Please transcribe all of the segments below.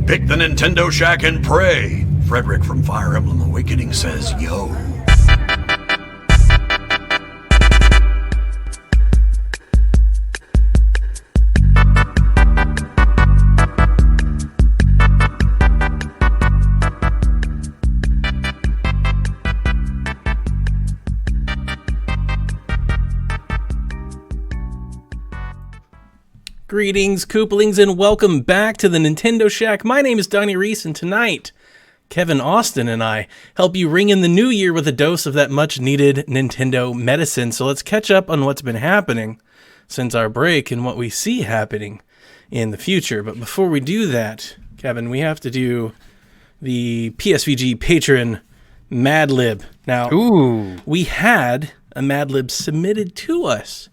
Pick the Nintendo Shack and pray. Frederick from Fire Emblem Awakening says, yo. Greetings, Koopalings, and welcome back to the Nintendo Shack. My name is Donnie Reese, and tonight, Kevin Austin and I help you ring in the new year with a dose of that much-needed Nintendo medicine. So let's catch up on what's been happening since our break and what we see happening in the future. But before we do that, Kevin, we have to do the PSVG patron Mad Lib. Now, we had a Mad Lib submitted to us.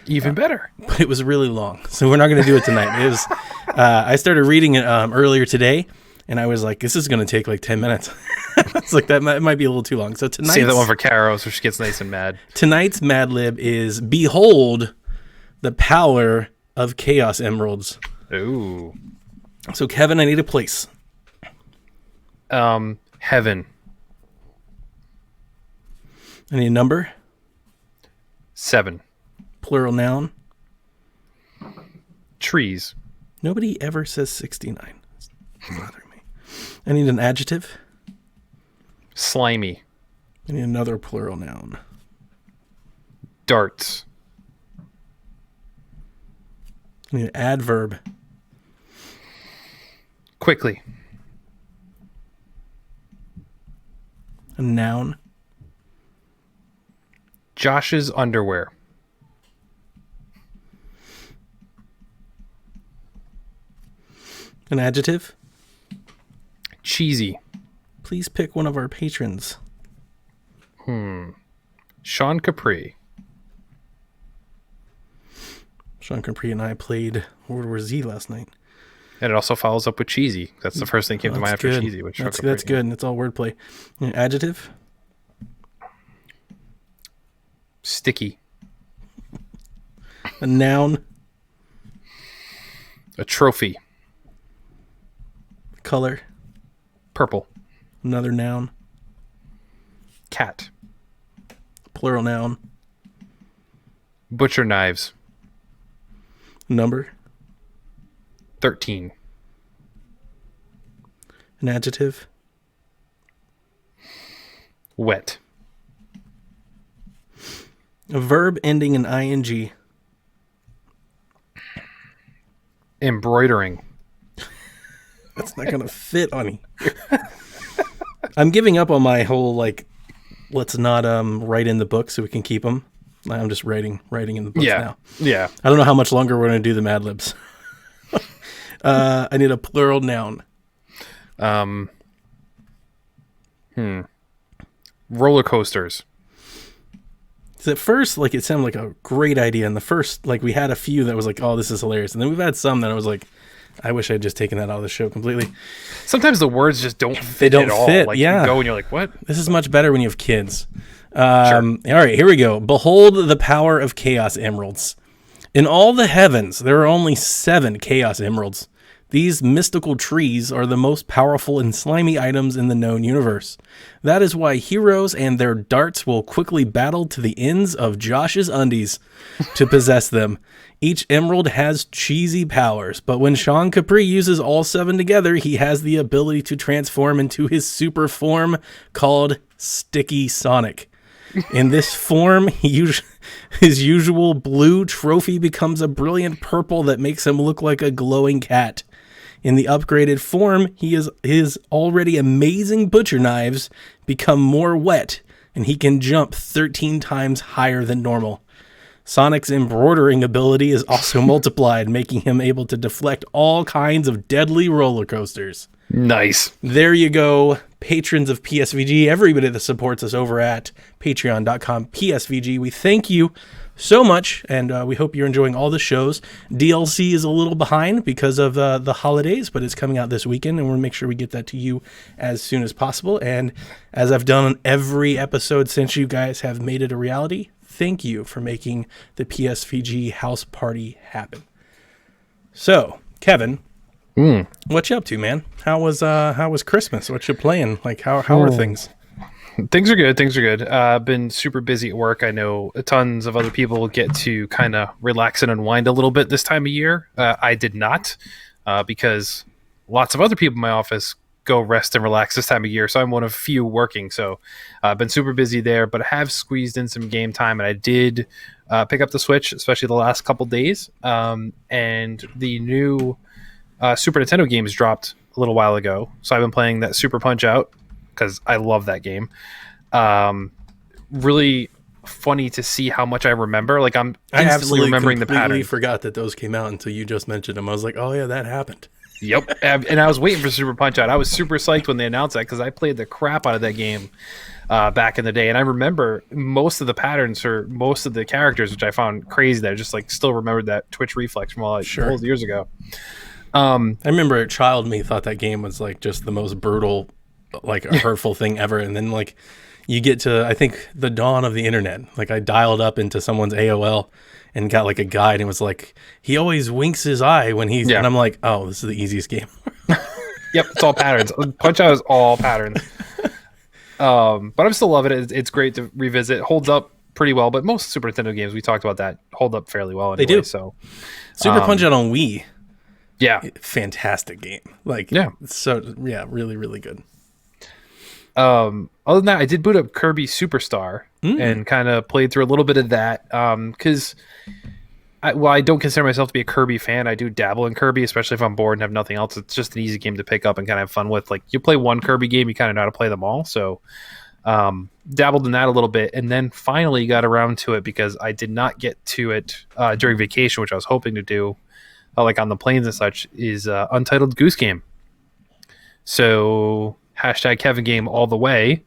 Even better. But it was really long, so we're not going to do it tonight. It was. I started reading it earlier today, and I was like, this is going to take like 10 minutes. It's like, that might be a little too long. So tonight, save that one for Caro so she gets nice and mad. Tonight's Mad Lib is Behold the Power of Chaos Emeralds. Ooh. So, Kevin, I need a place. Heaven. I need a number. 7. Plural noun. Trees. Nobody ever says 69. It's bothering me. I need an adjective. Slimy. I need another plural noun. Darts. I need an adverb. Quickly. A noun. Josh's underwear. An adjective. Cheesy. Please pick one of our patrons. Sean Capri. Sean Capri and I played World War Z last night. And it also follows up with cheesy. That's the first thing that came to mind after cheesy. Which That's good. It's all wordplay. An adjective. Sticky. A noun. A trophy. Color. Purple. Another noun. Cat. Plural noun. Butcher knives. Number. 13. An adjective. Wet. A verb ending in ing. Embroidering. That's not gonna fit on here. I'm giving up on my whole let's not write in the book so we can keep them. I'm just writing in the books now. Yeah. I don't know how much longer we're gonna do the Mad Libs. I need a plural noun. Roller coasters. So at first, it sounded like a great idea. And the first, we had a few that was like, oh, this is hilarious. And then we've had some that I was like, I wish I'd just taken that out of the show completely. Sometimes the words just don't fit They don't at all. fit, You go and you're like, what? This is much better when you have kids. Sure. All right, here we go. Behold the power of Chaos Emeralds. In all the heavens, there are only 7 Chaos Emeralds. These mystical trees are the most powerful and slimy items in the known universe. That is why heroes and their darts will quickly battle to the ends of Josh's undies to possess them. Each emerald has cheesy powers, but when Sean Capri uses all 7 together, he has the ability to transform into his super form called Sticky Sonic. In this form, his usual blue trophy becomes a brilliant purple that makes him look like a glowing cat. In the upgraded form, his already amazing butcher knives become more wet, and he can jump 13 times higher than normal. Sonic's embroidering ability is also multiplied, making him able to deflect all kinds of deadly roller coasters. Nice. There you go, patrons of PSVG, everybody that supports us over at patreon.com/PSVG. We thank you so much, and we hope you're enjoying all the shows. DLC is a little behind because of the holidays, but it's coming out this weekend, and we'll make sure we get that to you as soon as possible. And as I've done on every episode since you guys have made it a reality, thank you for making the PSVG house party happen. So, Kevin, What you up to, man? How was Christmas? What you playing? Like how are things? Things are good. Things are good. Been super busy at work. I know tons of other people get to kind of relax and unwind a little bit this time of year. I did not, because lots of other people in my office go rest and relax this time of year. So I'm one of few working. So I've been super busy there, but I have squeezed in some game time, and I did pick up the Switch, especially the last couple days. And the new Super Nintendo games dropped a little while ago. So I've been playing that Super Punch Out because I love that game. Really funny to see how much I remember. Like I'm instantly remembering the pattern. I forgot that those came out until you just mentioned them. I was like, oh yeah, that happened. Yep. And I was waiting for Super Punch Out. I was super psyched when they announced that because I played the crap out of that game back in the day. And I remember most of the patterns or most of the characters, which I found crazy that I just like still remembered that Twitch reflex from all those years ago. I remember a child me thought that game was like just the most brutal, like a hurtful thing ever. And then like you get to, I think, the dawn of the internet. Like I dialed up into someone's AOL and got like a guide and it was like, he always winks his eye when he's, and I'm like, oh, this is the easiest game. Yep. It's all patterns. Punch Out is all patterns. But I'm still loving it. It's great to revisit. It holds up pretty well, but most Super Nintendo games, we talked about that, hold up fairly well anyway. They do. So Super Punch Out on Wii. Yeah. Fantastic game. Like, really, really good. Other than that, I did boot up Kirby Superstar and kind of played through a little bit of that. Because I don't consider myself to be a Kirby fan. I do dabble in Kirby, especially if I'm bored and have nothing else. It's just an easy game to pick up and kind of have fun with. Like you play one Kirby game, you kind of know how to play them all. So dabbled in that a little bit, and then finally got around to it because I did not get to it during vacation, which I was hoping to do. Like on the planes and such, is Untitled Goose Game. So hashtag Kevin Game all the way.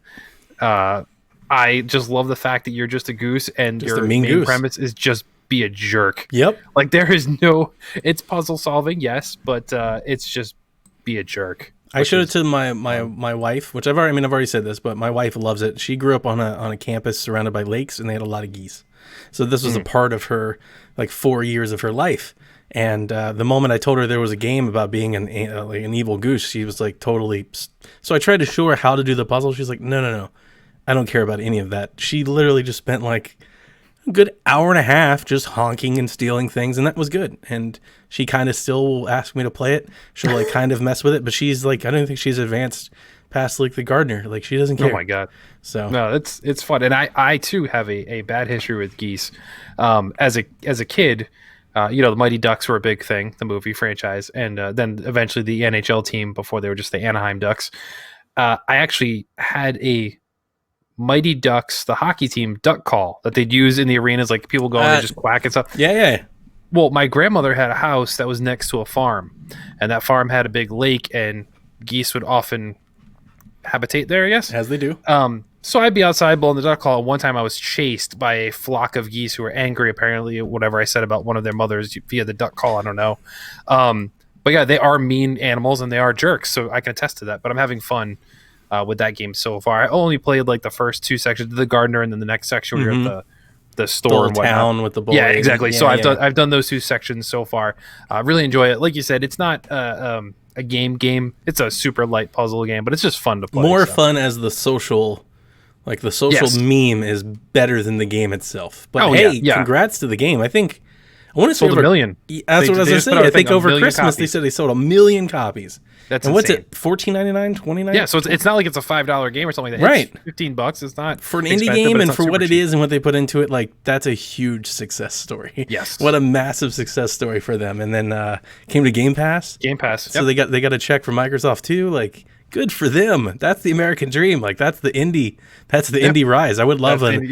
I just love the fact that you're just a goose and just your main premise is just be a jerk. Yep. Like there is no, it's puzzle solving, yes, but it's just be a jerk. I showed it to my wife, which I've already said this, but my wife loves it. She grew up on a campus surrounded by lakes, and they had a lot of geese. So this was a part of her, like 4 years of her life. And the moment I told her there was a game about being an evil goose, she was like totally. So I tried to show her how to do the puzzle. She's like, no, I don't care about any of that. She literally just spent like a good hour and a half just honking and stealing things, and that was good. And she kind of still will ask me to play it. She'll like kind of mess with it, but she's like, I don't think she's advanced past like the gardener. Like she doesn't care. Oh my god! So no, it's fun, and I too have a bad history with geese. As a kid. The Mighty Ducks were a big thing, the movie franchise, and then eventually the NHL team before they were just the Anaheim Ducks. I actually had a Mighty Ducks, the hockey team, duck call that they'd use in the arenas, like people go and just quack and stuff. Yeah. Well, my grandmother had a house that was next to a farm, and that farm had a big lake, and geese would often habitate there, I guess. As they do. So I'd be outside blowing the duck call. One time I was chased by a flock of geese who were angry, apparently, at whatever I said about one of their mothers via the duck call. I don't know. But yeah, they are mean animals and they are jerks, so I can attest to that. But I'm having fun with that game so far. I only played like the first two sections of the gardener, and then the next section we were at the store and whatnot. Town with the boys. Yeah, exactly. So I've done those two sections so far. Really enjoy it. Like you said, it's not a game. It's a super light puzzle game, but it's just fun to play. More fun as the social. Like the social meme is better than the game itself. But congrats to the game. I think I want to say sold 1 million. That's what I was going to say. I think over Christmas they said they sold 1 million copies. That's and insane. What's it? $14.99, $29? Yeah, so it's not like it's a $5 game or something like that. Right, it's $15. It's not for an indie game, and for what it is and what they put into it. Like that's a huge success story. Yes, what a massive success story for them. And then came to Game Pass. Game Pass. So they got a check from Microsoft too. Like. Good for them. That's the American dream. Like that's the indie. That's the indie rise. I would love an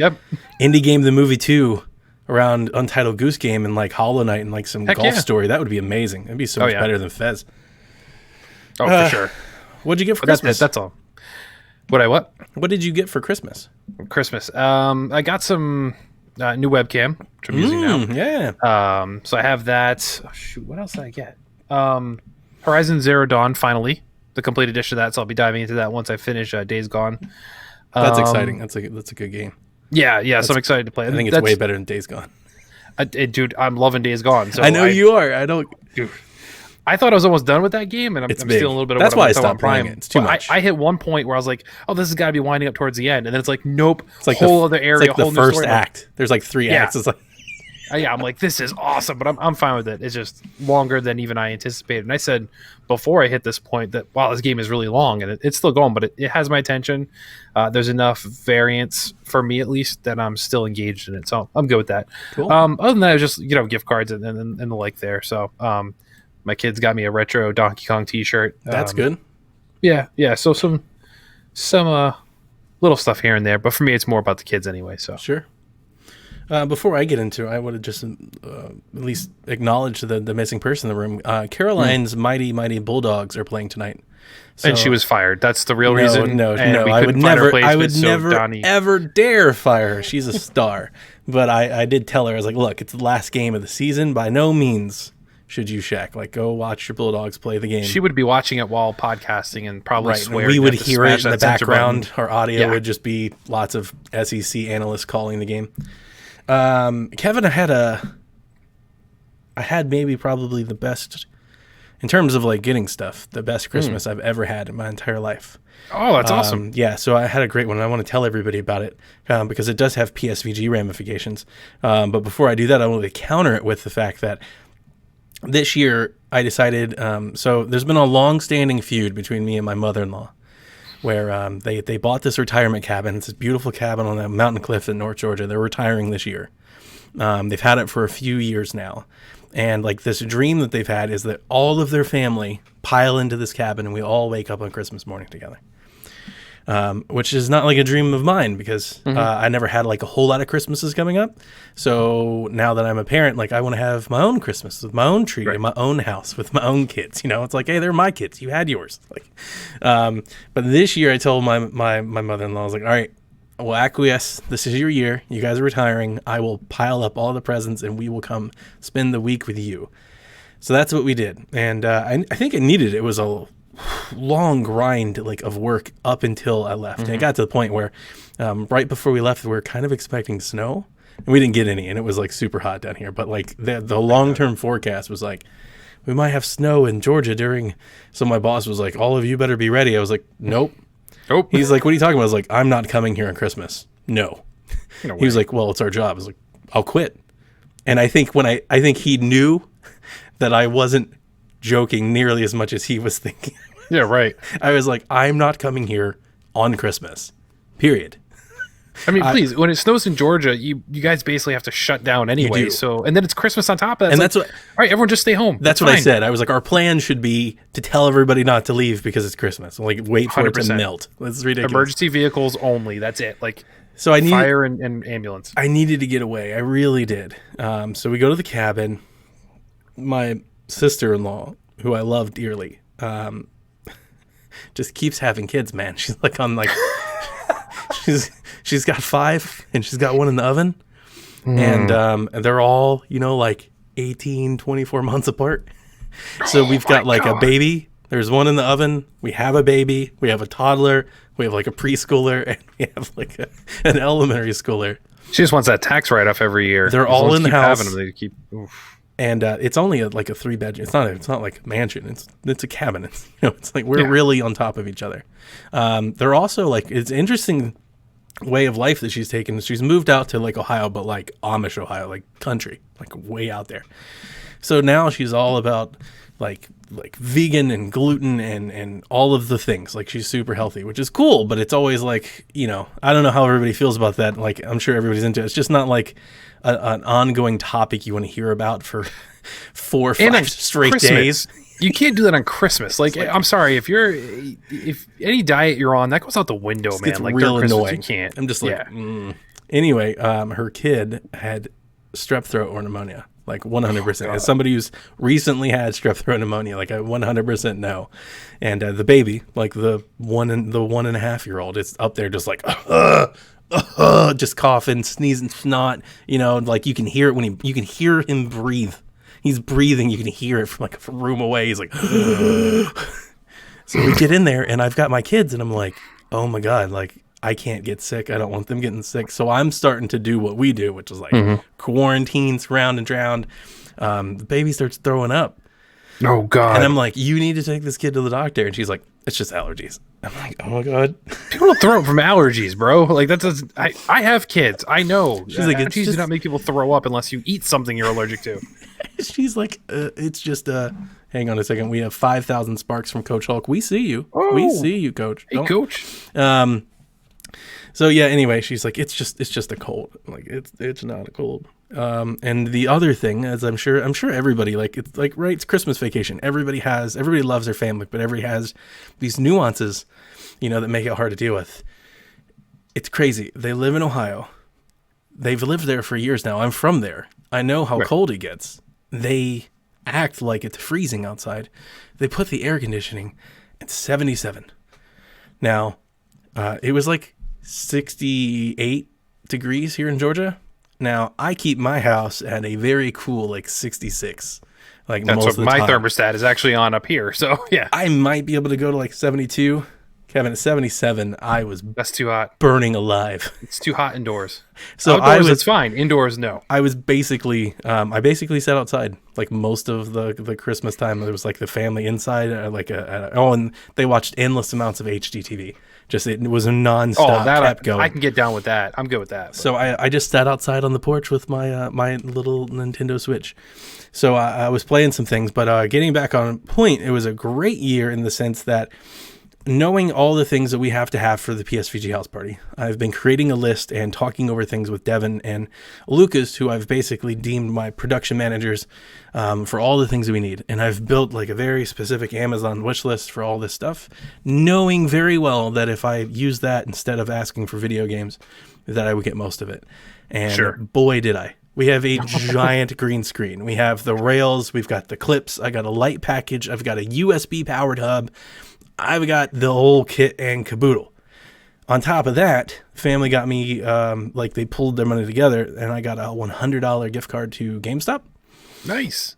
indie game, the movie too, around Untitled Goose Game and like Hollow Knight and like some golf story. That would be amazing. It'd be so much better than Fez. Oh, for sure. What'd you get for Christmas? That's all. What did you get for Christmas? I got some new webcam, which I'm using now. Yeah. So I have that. Oh, shoot, what else did I get? Horizon Zero Dawn finally. The complete edition of that, so I'll be diving into that once I finish Days Gone. That's exciting. That's a good game. Yeah. So I'm excited to play it. I think it's way better than Days Gone. Dude, I'm loving Days Gone. So I know you are. I don't. I thought I was almost done with that game, and I'm It's still big. a little bit of That's what why I I'm talking stopped about playing Prime. it. It's too But much. I hit one point where I was like, oh, this has got to be winding up towards the end. And then it's like, nope. It's like whole other area, It's like whole the new first story. act. There's like 3 Yeah. acts. It's like Yeah, I'm like, this is awesome, but I'm fine with it. It's just longer than even I anticipated. And I said before I hit this point that, wow, this game is really long, and it's still going, but it has my attention. There's enough variance for me, at least, that I'm still engaged in it. So I'm good with that. Cool. Other than that, it was just, gift cards and the like there. So my kids got me a retro Donkey Kong t-shirt. that's good. Yeah. So some little stuff here and there, but for me, it's more about the kids anyway. So Sure. Before I get into it, I would have just at least acknowledged the missing person in the room. Caroline's Mighty Bulldogs are playing tonight. and So- she was fired. That's the real reason. No, and we I would couldn't find a never, I replacement, would so never, Donnie- ever dare fire her. She's a star. But I did tell her, I was like, look, it's the last game of the season. By no means should you shack. Like, go watch your Bulldogs play the game. She would be watching it while podcasting and probably Right, and swear. we would hear it in the background. Our audio Yeah. would just be lots of SEC analysts calling the game. Kevin, I had maybe probably the best, in terms of like getting stuff, the best Christmas I've ever had in my entire life. Oh, that's awesome. Yeah, so I had a great one, and I want to tell everybody about it because it does have PSVG ramifications. But before I do that, I want to counter it with the fact that this year I decided, so there's been a long-standing feud between me and my mother-in-law, where they bought this retirement cabin. It's this beautiful cabin on a mountain cliff in North Georgia. They're retiring this year. They've had it for a few years now. And like this dream that they've had is that all of their family pile into this cabin and we all wake up on Christmas morning together. Which is not like a dream of mine because I never had like a whole lot of Christmases coming up. So now that I'm a parent, like I want to have my own Christmas with my own tree in my own house with my own kids. You know, it's like, hey, they're my kids. You had yours. Like, but this year I told my mother-in-law, I was like, all right, we'll acquiesce. This is your year. You guys are retiring. I will pile up all the presents and we will come spend the week with you. So that's what we did. And I think it needed it. It was a long grind like of work up until I left. And it got to the point where right before we left, we were kind of expecting snow. And we didn't get any. And it was like super hot down here. But like the long-term forecast was like, we might have snow in Georgia during. So my boss was like, all of you better be ready. I was like, nope. Nope. He's like, what are you talking about? I was like, I'm not coming here on Christmas. No. No He was way. like, well, it's our job. I was like, I'll quit. And I think I think he knew that I wasn't joking nearly as much as he was thinking. Yeah, right. I was like, I'm not coming here on Christmas. Period. I mean, please, when it snows in Georgia, you guys basically have to shut down anyway. do. So, and then it's Christmas on top of that. And It's that's like, what- all right, everyone just stay home. That's It's what I fine. said. I was like, our plan should be to tell everybody not to leave because it's Christmas. Like, wait for it to 100%. melt. That's ridiculous. Emergency vehicles only. That's it. Like So I need fire and ambulance. I needed to get away. I really did. So we go to the cabin. My sister-in-law, who I love dearly, just keeps having kids, man. She's like on like she's got 5 and she's got one in the oven. And they're all, like 18, 24 months apart. So we've got like a baby. There's one in the oven. We have a baby. We have a toddler. We have like a preschooler and we have like an elementary schooler. She just wants that tax write-off every year. They're As long all as in the keep house. Having them, they keep. Oof. And it's only like a 3-bedroom. It's not like a mansion. It's a cabin. It's like we're Yeah. really on top of each other. They're also like it's interesting way of life that she's taken. She's moved out to like Ohio, but like Amish Ohio, like country, like way out there. So now she's all about like vegan and gluten and all of the things. Like she's super healthy, which is cool, but it's always like, I don't know how everybody feels about that. Like I'm sure everybody's into it. It's just not like an ongoing topic you want to hear about for 4 or 5 And on straight Christmas. days. You can't do that on Christmas. Like, I'm sorry, if any diet you're on, that goes out the window, man. It's Like real during Christmas, annoying. you can't. I'm just like, yeah. Anyway, her kid had strep throat or pneumonia, like 100%. Oh, As somebody who's recently had strep throat pneumonia, like I 100% know. And the baby, like the 1.5-year-old, is up there just like, just coughing, sneezing, snot. Like you can hear it when you can hear him breathe. He's breathing. You can hear it from like a room away. He's like, so we get in there and I've got my kids and I'm like, oh my God, like I can't get sick. I don't want them getting sick. So I'm starting to do what we do, which is like quarantine, surround and drown. The baby starts throwing up. Oh God. And I'm like, you need to take this kid to the doctor. And she's like, it's just allergies. I'm like, oh my God. People don't throw up from allergies, bro. Like I have kids. I know. She's like, it's allergies just- do not make people throw up unless you eat something you're allergic to. She's like, it's just, hang on a second. We have 5,000 sparks from Coach Hulk. We see you. Oh. We see you, Coach. Hey, Don't- coach. So yeah, anyway, she's like, it's just a cold. I'm like, it's not a cold. And the other thing, as I'm sure everybody, like, it's like, right, it's Christmas vacation. Everybody loves their family, but everybody has these nuances, that make it hard to deal with. It's crazy. They live in Ohio. They've lived there for years now. I'm from there. I know how cold it gets. They act like it's freezing outside. They put the air conditioning at 77. Now, it was like 68 degrees here in Georgia. Now, I keep my house at a very cool, like 66. Like That's most what of the my time. thermostat is actually on up here. So yeah, I might be able to go to like 72. Kevin, at 77, I was that's too hot. burning alive. It's too hot indoors. So Outdoors, it's fine. Indoors, no. I was basically, I basically sat outside like most of the Christmas time. There was like the family inside, and they watched endless amounts of HGTV. Just it was a nonstop, kept going. I can get down with that. I'm good with that. So I just sat outside on the porch with my my little Nintendo Switch. So I was playing some things, but getting back on point, it was a great year in the sense that knowing all the things that we have to have for the PSVG house party, I've been creating a list and talking over things with Devin and Lucas, who I've basically deemed my production managers for all the things that we need. And I've built like a very specific Amazon wish list for all this stuff, knowing very well that if I use that instead of asking for video games, that I would get most of it. And Sure. boy, did I. We have a giant green screen. We have the rails. We've got the clips. I got a light package. I've got a USB powered hub. I've got the whole kit and caboodle. On top of that, family got me, they pulled their money together, and I got a $100 gift card to GameStop. Nice.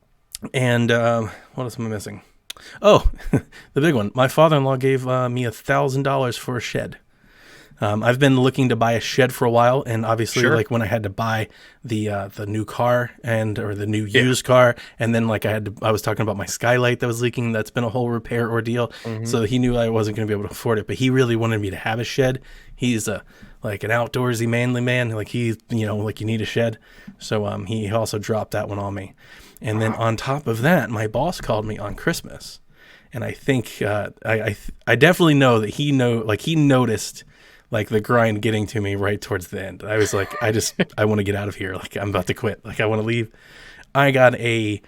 And what else am I missing? Oh, the big one. My father-in-law gave me $1,000 for a shed. I've been looking to buy a shed for a while, and obviously, Sure. like when I had to buy the new car or the new used car, and then like I was talking about my skylight that was leaking. That's been a whole repair ordeal. So he knew I wasn't going to be able to afford it, but he really wanted me to have a shed. He's like an outdoorsy, manly man. Like like you need a shed. So he also dropped that one on me, and then on top of that, my boss called me on Christmas, and I think I definitely know that he noticed. Like the grind getting to me right towards the end. I was like, I want to get out of here. Like I'm about to quit. Like I want to leave. I got a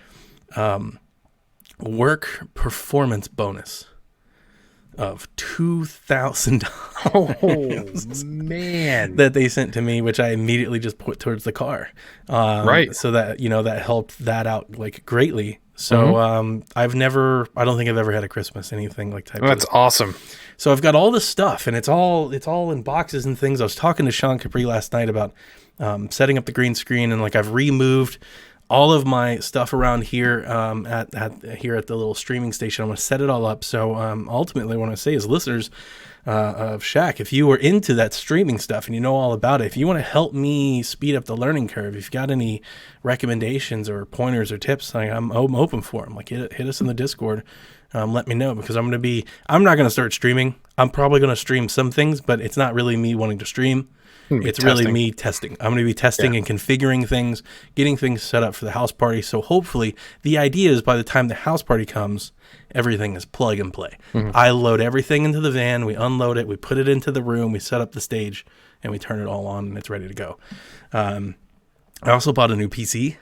work performance bonus of $2,000 Oh man. that they sent to me, which I immediately just put towards the car. Right. So that, that helped that out like greatly. So I don't think I've ever had a Christmas anything like type. That's awesome. So I've got all this stuff, and it's all in boxes and things. I was talking to Sean Capri last night about setting up the green screen, and like I've removed all of my stuff around here at the little streaming station. I'm going to set it all up. So ultimately, what I want to say is, listeners of Shaq, if you are into that streaming stuff and you know all about it, if you want to help me speed up the learning curve, if you've got any recommendations or pointers or tips, I'm open for them. Like hit us in the Discord. Let me know, because I'm not going to start streaming. I'm probably going to stream some things, but it's not really me wanting to stream. It's really me testing. I'm going to be testing and configuring things, getting things set up for the house party. So hopefully the idea is by the time the house party comes, everything is plug and play. I load everything into the van. We unload it. We put it into the room. We set up the stage and we turn it all on and it's ready to go. I also bought a new PC.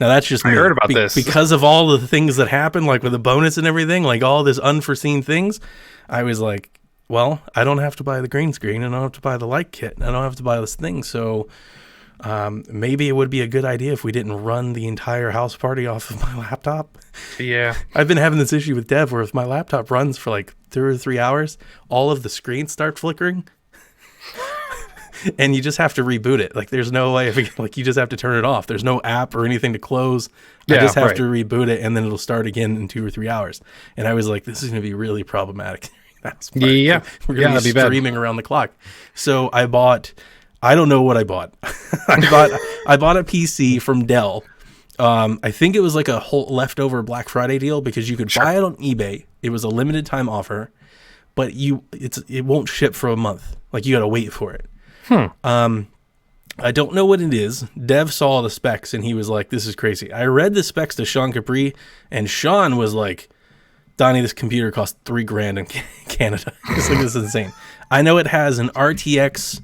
Now that's just me. I heard about this. Because of all the things that happened, like with the bonus and everything, like all this unforeseen things, I was like, well, I don't have to buy the green screen, and I don't have to buy the light kit, and I don't have to buy this thing. So maybe it would be a good idea if we didn't run the entire house party off of my laptop. Yeah. I've been having this issue with Dev where if my laptop runs for like 2 or 3 hours, all of the screens start flickering. And you just have to reboot it. Like there's no way, you just have to turn it off. There's no app or anything to close. I just have to reboot it, and then it'll start again in 2 or 3 hours. And I was like, this is going to be really problematic. Yeah. We're going to that'd be bad. streaming around the clock. So I don't know what I bought. I bought a PC from Dell. I think it was like a whole leftover Black Friday deal because you could buy it on eBay. It was a limited time offer, but it won't ship for a month. Like you got to wait for it. I don't know what it is. Dev saw the specs and he was like, "This is crazy." I read the specs to Sean Capri, and Sean was like, "Donnie, this computer cost $3,000 in Canada." It's like, this is insane. I know it has an RTX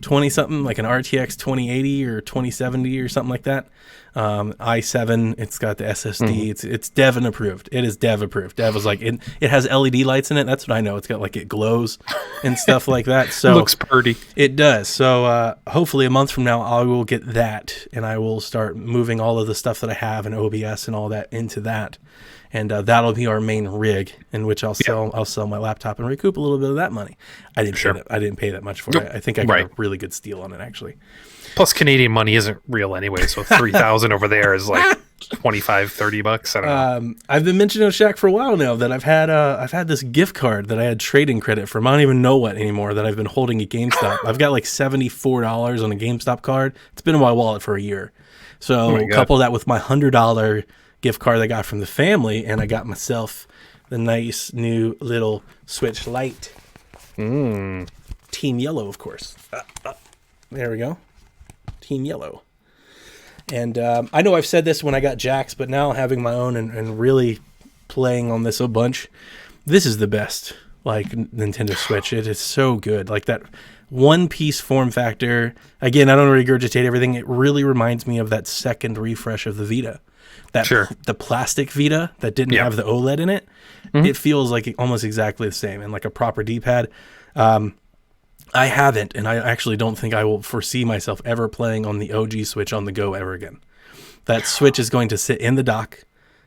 20 something, like an RTX 2080 or 2070 or something like that. i7. It's got the SSD. It's Dev approved. It is Dev approved. Dev was like, it has LED lights in it. That's what I know. It's got like, it glows and stuff like that. So looks pretty. It does. So hopefully a month from now I will get that, and I will start moving all of the stuff that I have in OBS and all that into that. And that'll be our main rig, in which I'll sell my laptop and recoup a little bit of that money. I didn't pay that much for it. I think I got a really good steal on it, actually. Plus, Canadian money isn't real anyway, so $3,000 over there is like $25-$30. I don't know. I've been mentioning on Shaq for a while now that I've had this gift card that I had trading credit from. I don't even know what anymore, that I've been holding at GameStop. I've got like $74 on a GameStop card. It's been in my wallet for a year. So couple that with my $100 gift card I got from the family, and I got myself the nice new little Switch Lite. Team Yellow, of course. There we go. Team Yellow. And I know I've said this when I got Jack's, but now having my own and really playing on this a bunch, this is the best, like, Nintendo Switch. It is so good. Like, that one-piece form factor. Again, I don't regurgitate everything. It really reminds me of that second refresh of the Vita. The plastic Vita that didn't have the OLED in it. It feels like almost exactly the same, and like a proper D-pad. I haven't, and I actually don't think I will foresee myself ever playing on the OG Switch on the go ever again. That Switch is going to sit in the dock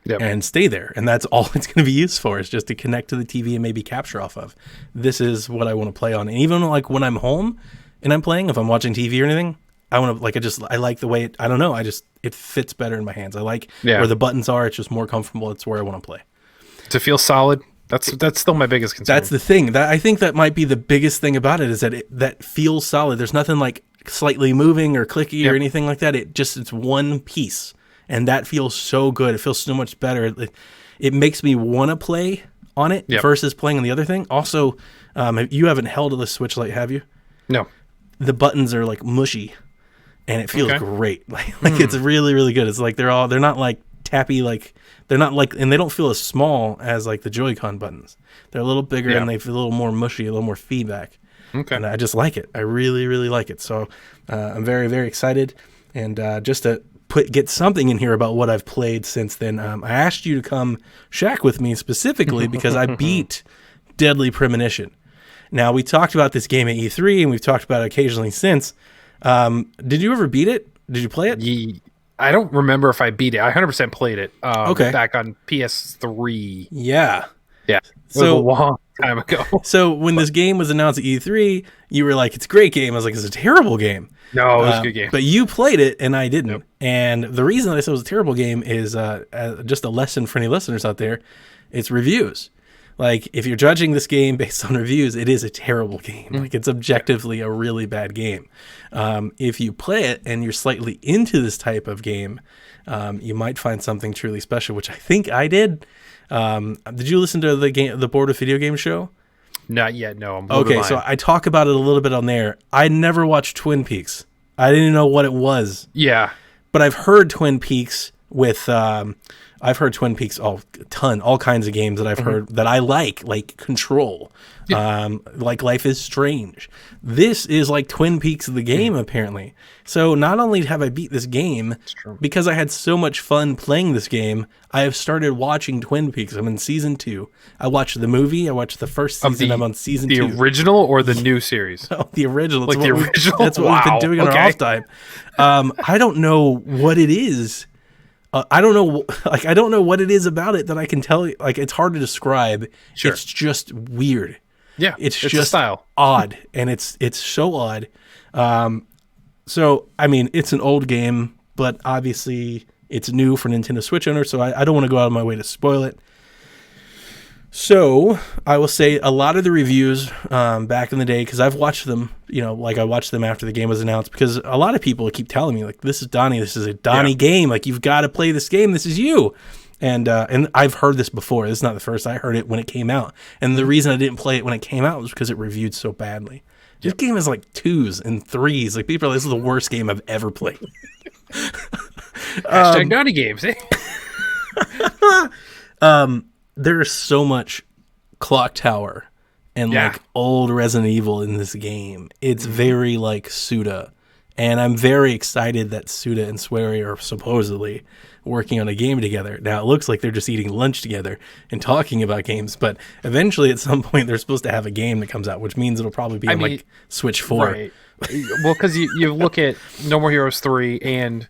and stay there, and that's all it's going to be used for, is just to connect to the TV and maybe capture off of. This is what I want to play on. And even like when I'm home and I'm playing, if I'm watching TV or anything, I want to, like, I like the way it fits better in my hands. I like where the buttons are. It's just more comfortable. It's where I want to play. To feel solid. That's still my biggest concern. That's the thing. That I think that might be the biggest thing about it, is that that feels solid. There's nothing like slightly moving or clicky or anything like that. It's one piece, and that feels so good. It feels so much better. It makes me want to play on it versus playing on the other thing. Also, you haven't held the Switch Lite, have you? No. The buttons are like mushy, and it feels great. Like it's really, really good. It's like they're not like tappy, like they're not like, and they don't feel as small as like the Joy-Con buttons. They're a little bigger and they feel a little more mushy, a little more feedback. Okay. And I just like it. I really, really like it. So I'm very, very excited. And just to get something in here about what I've played since then, I asked you to come Shaq with me specifically because I beat Deadly Premonition. Now, we talked about this game at E3, and we've talked about it occasionally since. Did you ever beat it? Did you play it? I don't remember if I beat it. I 100% played it back on PS3. Yeah. Yeah. It was a long time ago. So when this game was announced at E3, you were like, it's a great game. I was like, it's a terrible game. No, it was a good game. But you played it, and I didn't. Nope. And the reason I said it was a terrible game is just a lesson for any listeners out there. It's reviews. Like, if you're judging this game based on reviews, it is a terrible game. Like, it's objectively a really bad game. If you play it and you're slightly into this type of game, you might find something truly special, which I think I did. Did you listen to the Board of Video Game show? Not yet, no. Okay, so I talk about it a little bit on there. I never watched Twin Peaks. I didn't know what it was. Yeah. But I've heard Twin Peaks with... I've heard Twin Peaks all kinds of games that I've heard that I like Control, like Life is Strange. This is like Twin Peaks the game, apparently. So not only have I beat this game, because I had so much fun playing this game, I have started watching Twin Peaks. I'm in season 2. I watched the movie. I watched the first season. I'm on season 2. The original or the new series? Oh, the original. Like the original? That's what we've been doing on our off time. I don't know what it is. I don't know what it is about it that I can tell you. Like, it's hard to describe. Sure. It's just weird. Yeah, it's just a style. Odd, and it's so odd. So I mean, it's an old game, but obviously it's new for Nintendo Switch owners. So I don't want to go out of my way to spoil it. So I will say a lot of the reviews back in the day, because I've watched them like I watched them after the game was announced, because a lot of people keep telling me like, this is Donnie, this is a Donnie game, like you've got to play this game, this is you. And I've heard this before. This is not the first. I heard it when it came out. And the reason I didn't play it when it came out was because it reviewed so badly. This game is like 2s and 3s. Like people are like, this is the worst game I've ever played. Hashtag Donnie games. There's so much clock tower and like old Resident Evil in this game. It's very like Suda. And I'm very excited that Suda and Swery are supposedly working on a game together. Now, it looks like they're just eating lunch together and talking about games, but eventually at some point they're supposed to have a game that comes out, which means it'll probably be on like Switch 4. Right. Well, because you look at No More Heroes 3 and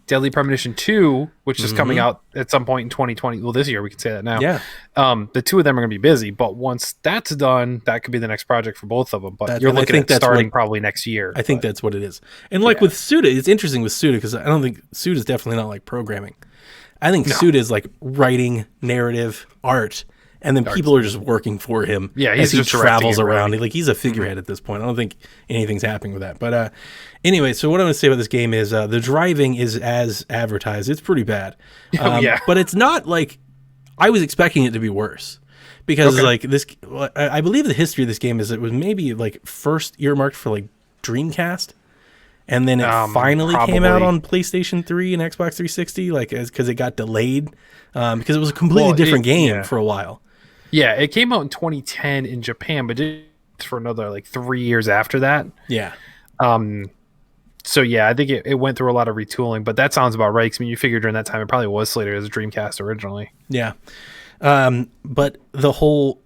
Deadly Premonition 2, which is coming out at some point in 2020. Well, this year, we can say that now. Yeah. The two of them are going to be busy, but once that's done, that could be the next project for both of them. But you're looking at starting probably next year. I think that's what it is. And like with Suda, it's interesting with Suda because I don't think Suda is definitely not like programming. I think Suda is like writing, narrative, art, and then people are just working for him. Yeah, as he just travels around. He's a figurehead at this point. I don't think anything's happening with that. But anyway, so what I'm going to say about this game is the driving is as advertised. It's pretty bad. But it's not like I was expecting it to be worse. Because like this, I believe the history of this game is it was maybe like first earmarked for like Dreamcast. And then it finally came out on PlayStation 3 and Xbox 360, like because it got delayed because it was a completely different game for a while. Yeah, it came out in 2010 in Japan, but it for another like 3 years after that. Yeah. So yeah, I think it went through a lot of retooling, but that sounds about right. Because I mean, you figure during that time it probably was slated as a Dreamcast originally. Yeah. But the whole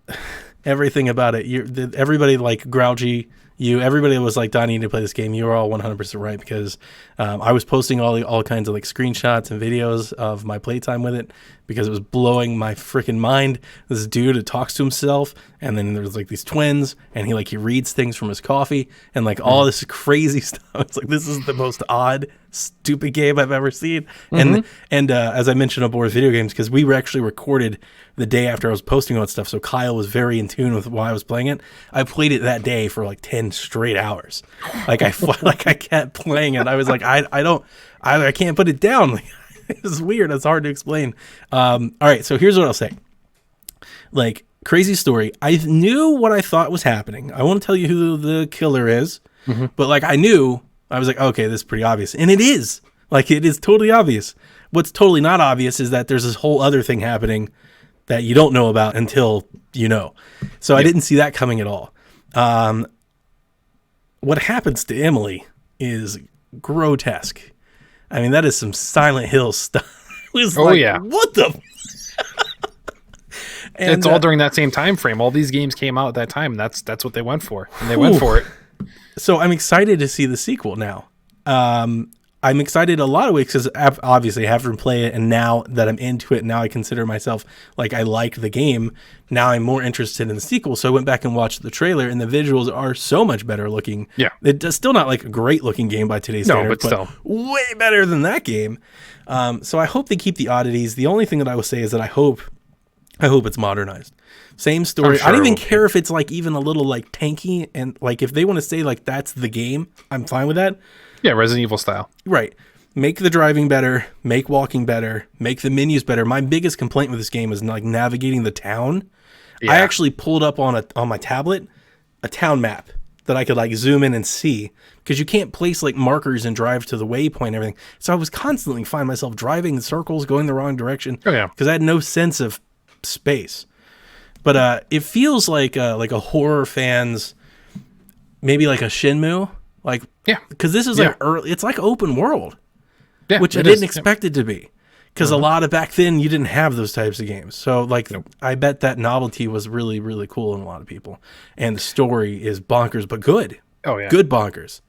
everything about it, everybody like Grouchy. Everybody was like, Donnie, you need to play this game. You were all 100% right because I was posting all kinds of like screenshots and videos of my playtime with it because it was blowing my freaking mind. This dude who talks to himself, and then there's like these twins, and he reads things from his coffee and like all this crazy stuff. It's like, this is the most odd, stupid game I've ever seen. And as I mentioned aboard video games, because we were actually recorded the day after I was posting all that stuff, so Kyle was very in tune with why I was playing it. I played it that day for like 10 straight hours. Like I kept playing it. I was like, I can't put it down. It's weird. It's hard to explain. All right, so here's what I'll say. Like, crazy story. I knew what I thought was happening. I won't tell you who the killer is, but like I was like, okay, this is pretty obvious, and it is. Like, it is totally obvious. What's totally not obvious is that there's this whole other thing happening that you don't know about until you know. So I didn't see that coming at all. What happens to Emily is grotesque. I mean, that is some Silent Hill stuff. What the? And, it's all during that same time frame. All these games came out at that time. And that's what they went for, and they went for it. So I'm excited to see the sequel now. I'm excited a lot of ways because obviously I haven't played it, and now that I'm into it, now I consider myself like I like the game. Now I'm more interested in the sequel. So I went back and watched the trailer, and the visuals are so much better looking. Yeah, it's still not like a great looking game by today's standards, but still way better than that game. So I hope they keep the oddities. The only thing that I will say is that I hope it's modernized. Same story. Sure I don't even care if it's like even a little like tanky, and like if they want to say like that's the game, I'm fine with that. Yeah, Resident Evil style. Right. Make the driving better, make walking better, make the menus better. My biggest complaint with this game is like navigating the town. Yeah. I actually pulled up on my tablet a town map that I could like zoom in and see, because you can't place like markers and drive to the waypoint and everything. So I was constantly finding myself driving in circles, going the wrong direction. Oh yeah. Because I had no sense of space. But it feels like a horror fan's, maybe like a Shenmue. Like, yeah, because this is like early, it's like open world, which I didn't expect it to be, because a lot of back then you didn't have those types of games. So like, I bet that novelty was really, really cool in a lot of people, and the story is bonkers, but good. Oh yeah, good bonkers.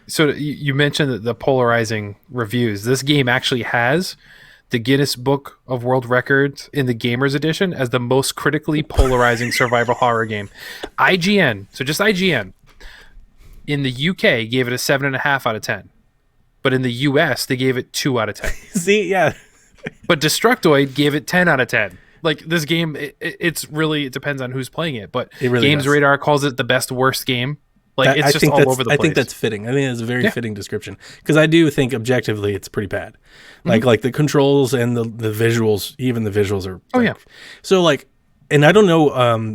So you mentioned the polarizing reviews. This game actually has the Guinness Book of World Records in the Gamers Edition as the most critically polarizing survival horror game. IGN, so just IGN. In the UK, gave it a 7.5 out of 10. But in the US, they gave it 2 out of 10. See, yeah. But Destructoid gave it 10 out of 10. Like, this game, it depends on who's playing it. But it really Games does. Radar calls it the best worst game Like it's just all over the place. I think that's fitting. I think that's a very fitting description because I do think objectively it's pretty bad. Like the controls and the visuals, even the visuals are. Oh yeah. So like, and I don't know.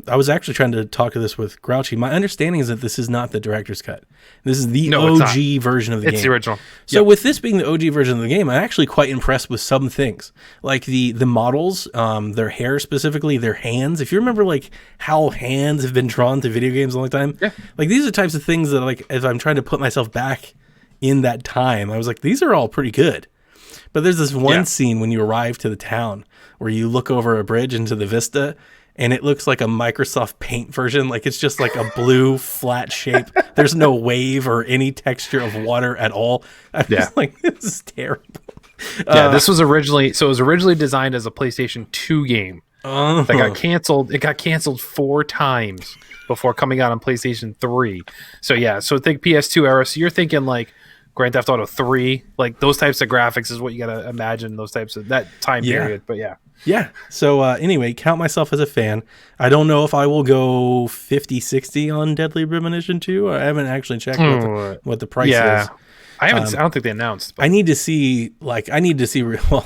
I was actually trying to talk to this with Grouchy. My understanding is that this is not the director's cut. This is the OG version of the game. It's the original. So with this being the OG version of the game, I'm actually quite impressed with some things, like the models, their hair specifically, their hands. If you remember, like how hands have been drawn to video games a long time, like these are types of things that, like, as I'm trying to put myself back in that time, I was like, these are all pretty good. But there's this one scene when you arrive to the town where you look over a bridge into the vista. And it looks like a Microsoft Paint version. Like it's just like a blue flat shape. There's no wave or any texture of water at all. I'm just like, this is terrible. This was originally designed as a PlayStation 2 game that got canceled. It got canceled 4 times before coming out on PlayStation 3. So think PS2 era. So you're thinking like Grand Theft Auto 3, like those types of graphics is what you gotta imagine. Those types of that time period. But yeah. So anyway, count myself as a fan. I don't know if I will go 50-60 on Deadly Premonition 2. I haven't actually checked what the price is. I don't think they announced. But. I need to see. Well,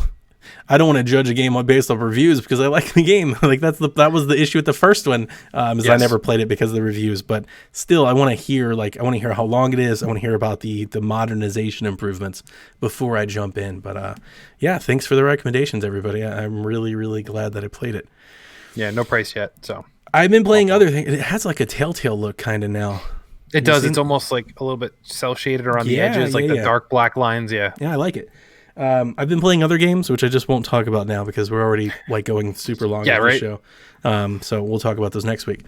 I don't want to judge a game based on reviews because I like the game. Like that was the issue with the first one. I never played it because of the reviews. But still, I want to hear how long it is. I want to hear about the modernization improvements before I jump in. But thanks for the recommendations, everybody. I'm really, really glad that I played it. Yeah, no price yet. So I've been playing other things. It has like a Telltale look kind of now. It does. It's almost like a little bit cell shaded around the edges, like the dark black lines. Yeah, I like it. I've been playing other games, which I just won't talk about now because we're already like going super long on the show. So we'll talk about those next week.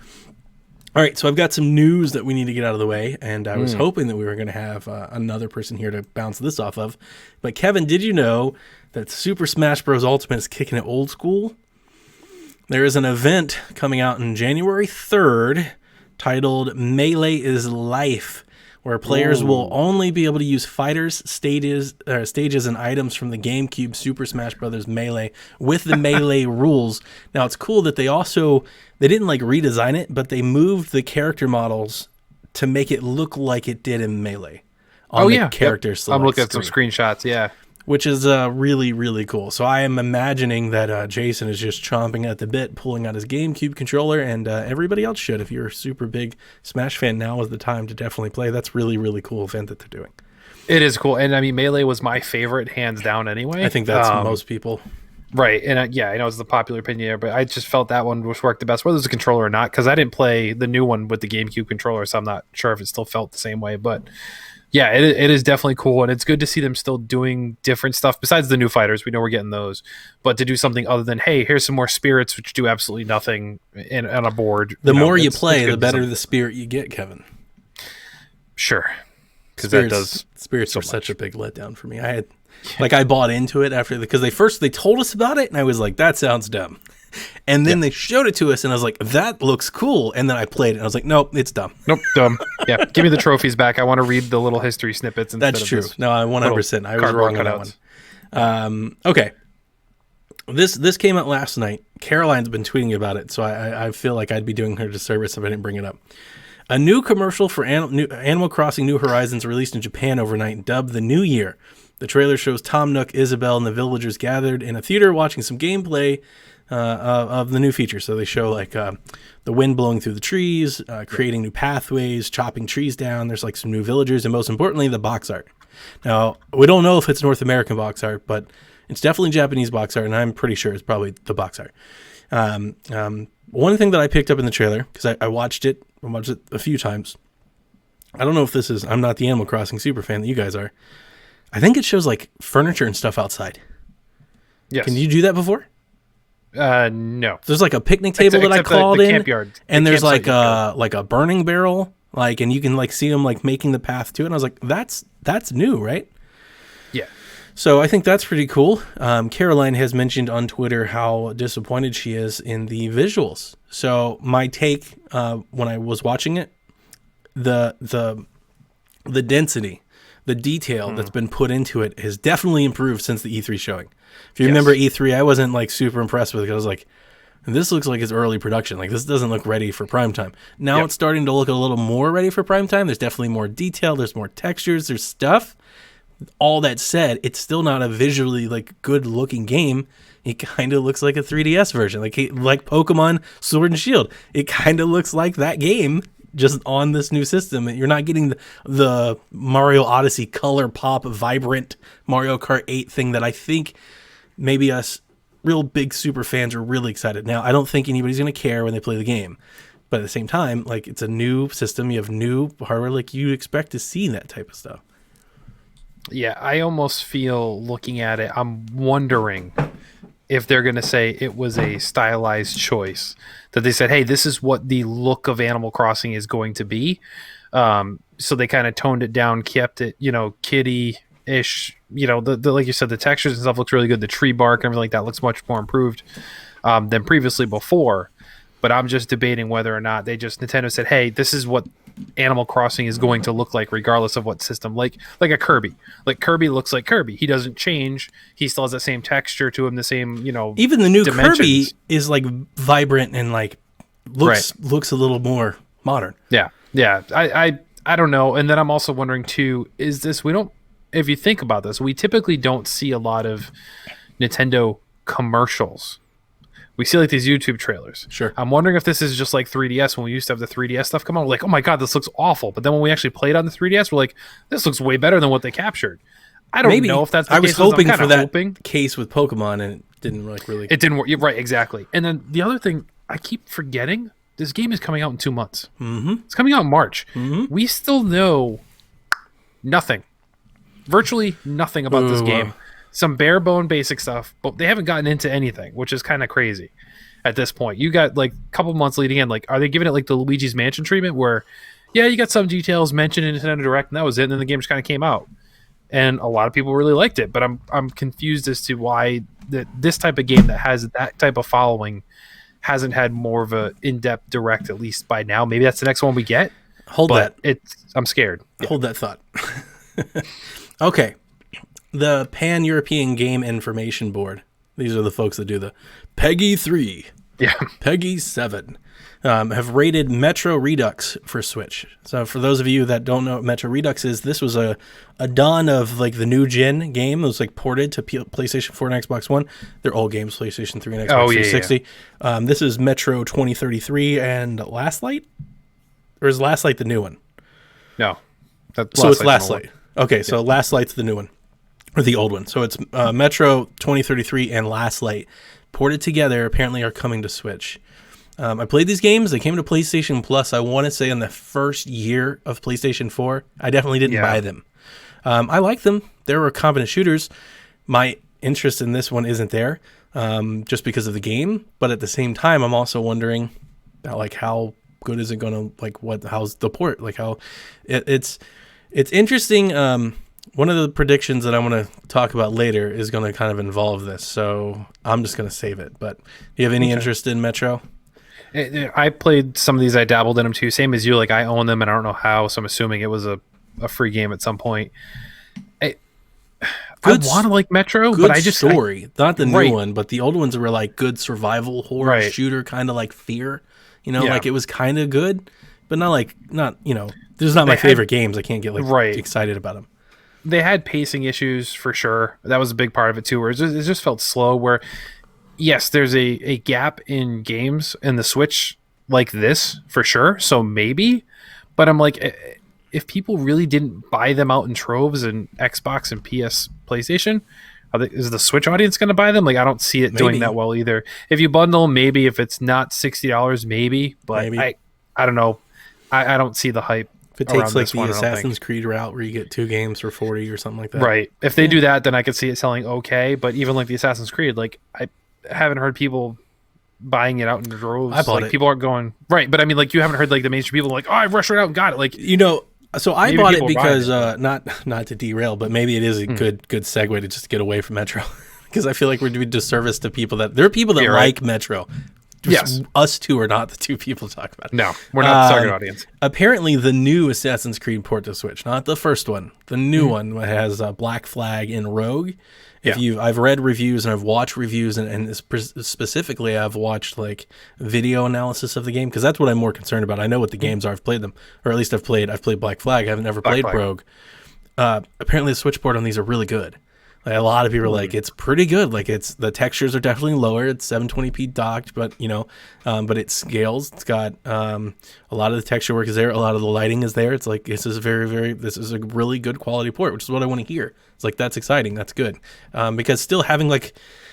All right, so I've got some news that we need to get out of the way, and I was hoping that we were going to have another person here to bounce this off of. But Kevin, did you know that Super Smash Bros. Ultimate is kicking it old school? There is an event coming out on January 3rd titled Melee is Life, where players will only be able to use fighters, stages, and items from the GameCube Super Smash Bros. Melee with the Melee rules. Now, it's cool that they didn't like redesign it, but they moved the character models to make it look like it did in Melee. Character select I'm looking at some screen. screenshots, which is really, really cool. So I am imagining that Jason is just chomping at the bit, pulling out his GameCube controller, and everybody else should. If you're a super big Smash fan, now is the time to definitely play. That's really, really cool event that they're doing. It is cool. And I mean, Melee was my favorite, hands down anyway. I think that's most people. Right. And I know it's the popular opinion there, but I just felt that one worked the best, whether it's a controller or not, because I didn't play the new one with the GameCube controller, so I'm not sure if it still felt the same way. But yeah, it is definitely cool, and it's good to see them still doing different stuff besides the new fighters. We know we're getting those, but to do something other than, hey, here's some more spirits which do absolutely nothing on a board. The more you play, the better the spirit you get, Kevin. Sure, because spirits are such a big letdown for me. I bought into it because they told us about it, and I was like, that sounds dumb. And then they showed it to us, and I was like, that looks cool. And then I played it, and I was like, nope, it's dumb. Nope, dumb. Yeah, give me the trophies back. I want to read the little history snippets. That's true. No, 100%. I was wrong on that one. Okay. This came out last night. Caroline's been tweeting about it, so I feel like I'd be doing her a disservice if I didn't bring it up. A new commercial for Animal Crossing New Horizons released in Japan overnight, dubbed The New Year. The trailer shows Tom Nook, Isabelle, and the villagers gathered in a theater watching some gameplay of the new feature. So they show like the wind blowing through the trees, creating new pathways, chopping trees down. There's like some new villagers, and most importantly, the box art. Now, we don't know if it's North American box art, but it's definitely Japanese box art, and I'm pretty sure it's probably the box art. One thing that I picked up in the trailer, because I watched it a few times. I don't know if this is, I'm not the Animal Crossing super fan that you guys are. I think it shows like furniture and stuff outside. Yes. Can you do that before? No. There's like a picnic table that I called in, campyard, and there's like a burning barrel, and you can like see them like making the path to it. And I was like, that's new, right? Yeah. So I think that's pretty cool. Caroline has mentioned on Twitter how disappointed she is in the visuals. So my take when I was watching it, the density, the detail that's been put into it has definitely improved since the E3 showing. If you remember E3, I wasn't like super impressed with it. I was like, And this looks like it's early production. Like, this doesn't look ready for prime time. Now Yep. it's starting to look a little more ready for prime time. There's definitely more detail. There's more textures. There's stuff. All that said, it's still not a visually like good looking game. It kind of looks like a 3DS version, like Pokemon Sword and Shield. It kind of looks like that game just on this new system. You're not getting the Mario Odyssey color pop vibrant Mario Kart 8 thing that I think maybe us real big super fans are really excited. Now, I don't think anybody's going to care when they play the game. But at the same time, like, it's a new system. You have new hardware. Like, you expect to see that type of stuff. Yeah, I almost feel looking at it, I'm wondering if they're going to say it was a stylized choice. That they said, hey, this is what the look of Animal Crossing is going to be. So they kind of toned it down, kept it, kiddie-ish. The like you said, the textures and stuff looks really good. The tree bark and everything like that looks much more improved than previously before. But I'm just debating whether or not Nintendo said, hey, this is what Animal Crossing is going to look like regardless of what system. Like a Kirby. Like, Kirby looks like Kirby. He doesn't change. He still has the same texture to him, the same, Even the new dimensions. Kirby is like vibrant and like looks a little more modern. Yeah. I don't know. And then I'm also wondering too, if you think about this, we typically don't see a lot of Nintendo commercials. We see like these YouTube trailers. Sure. I'm wondering if this is just like 3DS when we used to have the 3DS stuff come out. We're like, oh my God, this looks awful. But then when we actually played on the 3DS, we're like, this looks way better than what they captured. I don't know if that's the I was case. I'm hoping kinda for that hoping. case with Pokemon, and it didn't really. It didn't work. You're right, exactly. And then the other thing, I keep forgetting, this game is coming out in 2 months. Mm-hmm. It's coming out in March. Mm-hmm. We still know nothing. Virtually nothing about this game. Some bare bone basic stuff, but they haven't gotten into anything, which is kind of crazy at this point. You got like a couple months leading in. Like, are they giving it like the Luigi's Mansion treatment where, yeah, you got some details mentioned in Nintendo Direct and that was it, and then the game just kind of came out. And a lot of people really liked it, but I'm confused as to why this type of game that has that type of following hasn't had more of a in-depth Direct, at least by now. Maybe that's the next one we get. I'm scared. Hold that thought. Okay. The Pan-European Game Information Board. These are the folks that do the PEGI 3, Yeah. PEGI 7, have rated Metro Redux for Switch. So for those of you that don't know what Metro Redux is, this was a dawn of like the new gen game. It was like ported to PlayStation 4 and Xbox One. They're old games, PlayStation 3 and Xbox 360. Yeah. This is Metro 2033 and Last Light? Or is Last Light the new one? No. It's Last Light. Okay, so Last Light's the new one. Or the old one. So it's Metro 2033 and Last Light ported together, apparently are coming to Switch. I played these games. They came to PlayStation Plus, I want to say, in the first year of PlayStation 4. I definitely didn't buy them. I like them. They were competent shooters. My interest in this one isn't there just because of the game. But at the same time, I'm also wondering about, like, how good is it going to, like, how's the port? Like, how it's interesting. One of the predictions that I want to talk about later is going to kind of involve this, so I'm just going to save it. But do you have any interest in Metro? I played some of these. I dabbled in them too. Same as you. Like, I own them, and I don't know how, so I'm assuming it was a free game at some point. I want to like Metro, but I just story. Not the new one, but the old ones were like good survival horror shooter, kind of like Fear. Like it was kind of good, but not. There's not my favorite games. I can't get excited about them. They had pacing issues for sure. That was a big part of it too, where it just felt slow. Where, yes, there's a gap in games in the Switch like this for sure. So maybe, but I'm like, if people really didn't buy them out in troves in Xbox and PlayStation, is the Switch audience going to buy them? Like, I don't see it doing that well either. If you bundle, maybe. If it's not $60, maybe. But I don't know. I don't see the hype. If it takes like the Assassin's Creed route where you get 2 games for $40 or something like that. Right. If they do that, then I could see it selling okay. But even like the Assassin's Creed, like, I haven't heard people buying it out in droves. I bought it. People aren't going right. But I mean, like, you haven't heard like the mainstream people like, oh, I rushed right out and got it. Like, so I bought it because not to derail, but maybe it is a good segue to just get away from Metro because I feel like we're doing disservice to people there are people that like Metro. Yes. Us two are not the two people talking about it. No, we're not the target audience. Apparently, the new Assassin's Creed port to Switch, not the first one, the new one has Black Flag and Rogue. I've read reviews and I've watched reviews, and specifically, I've watched like video analysis of the game because that's what I'm more concerned about. I know what the games are. I've played them, or at least I've played Black Flag. I haven't ever played Rogue. Apparently, the Switch port on these are really good. Like, a lot of people are like, it's pretty good. Like, the textures are definitely lower. It's 720p docked, but but it scales. It's got a lot of the texture work is there. A lot of the lighting is there. It's like this is this is a really good quality port, which is what I want to hear. It's like that's exciting. That's good because still having like,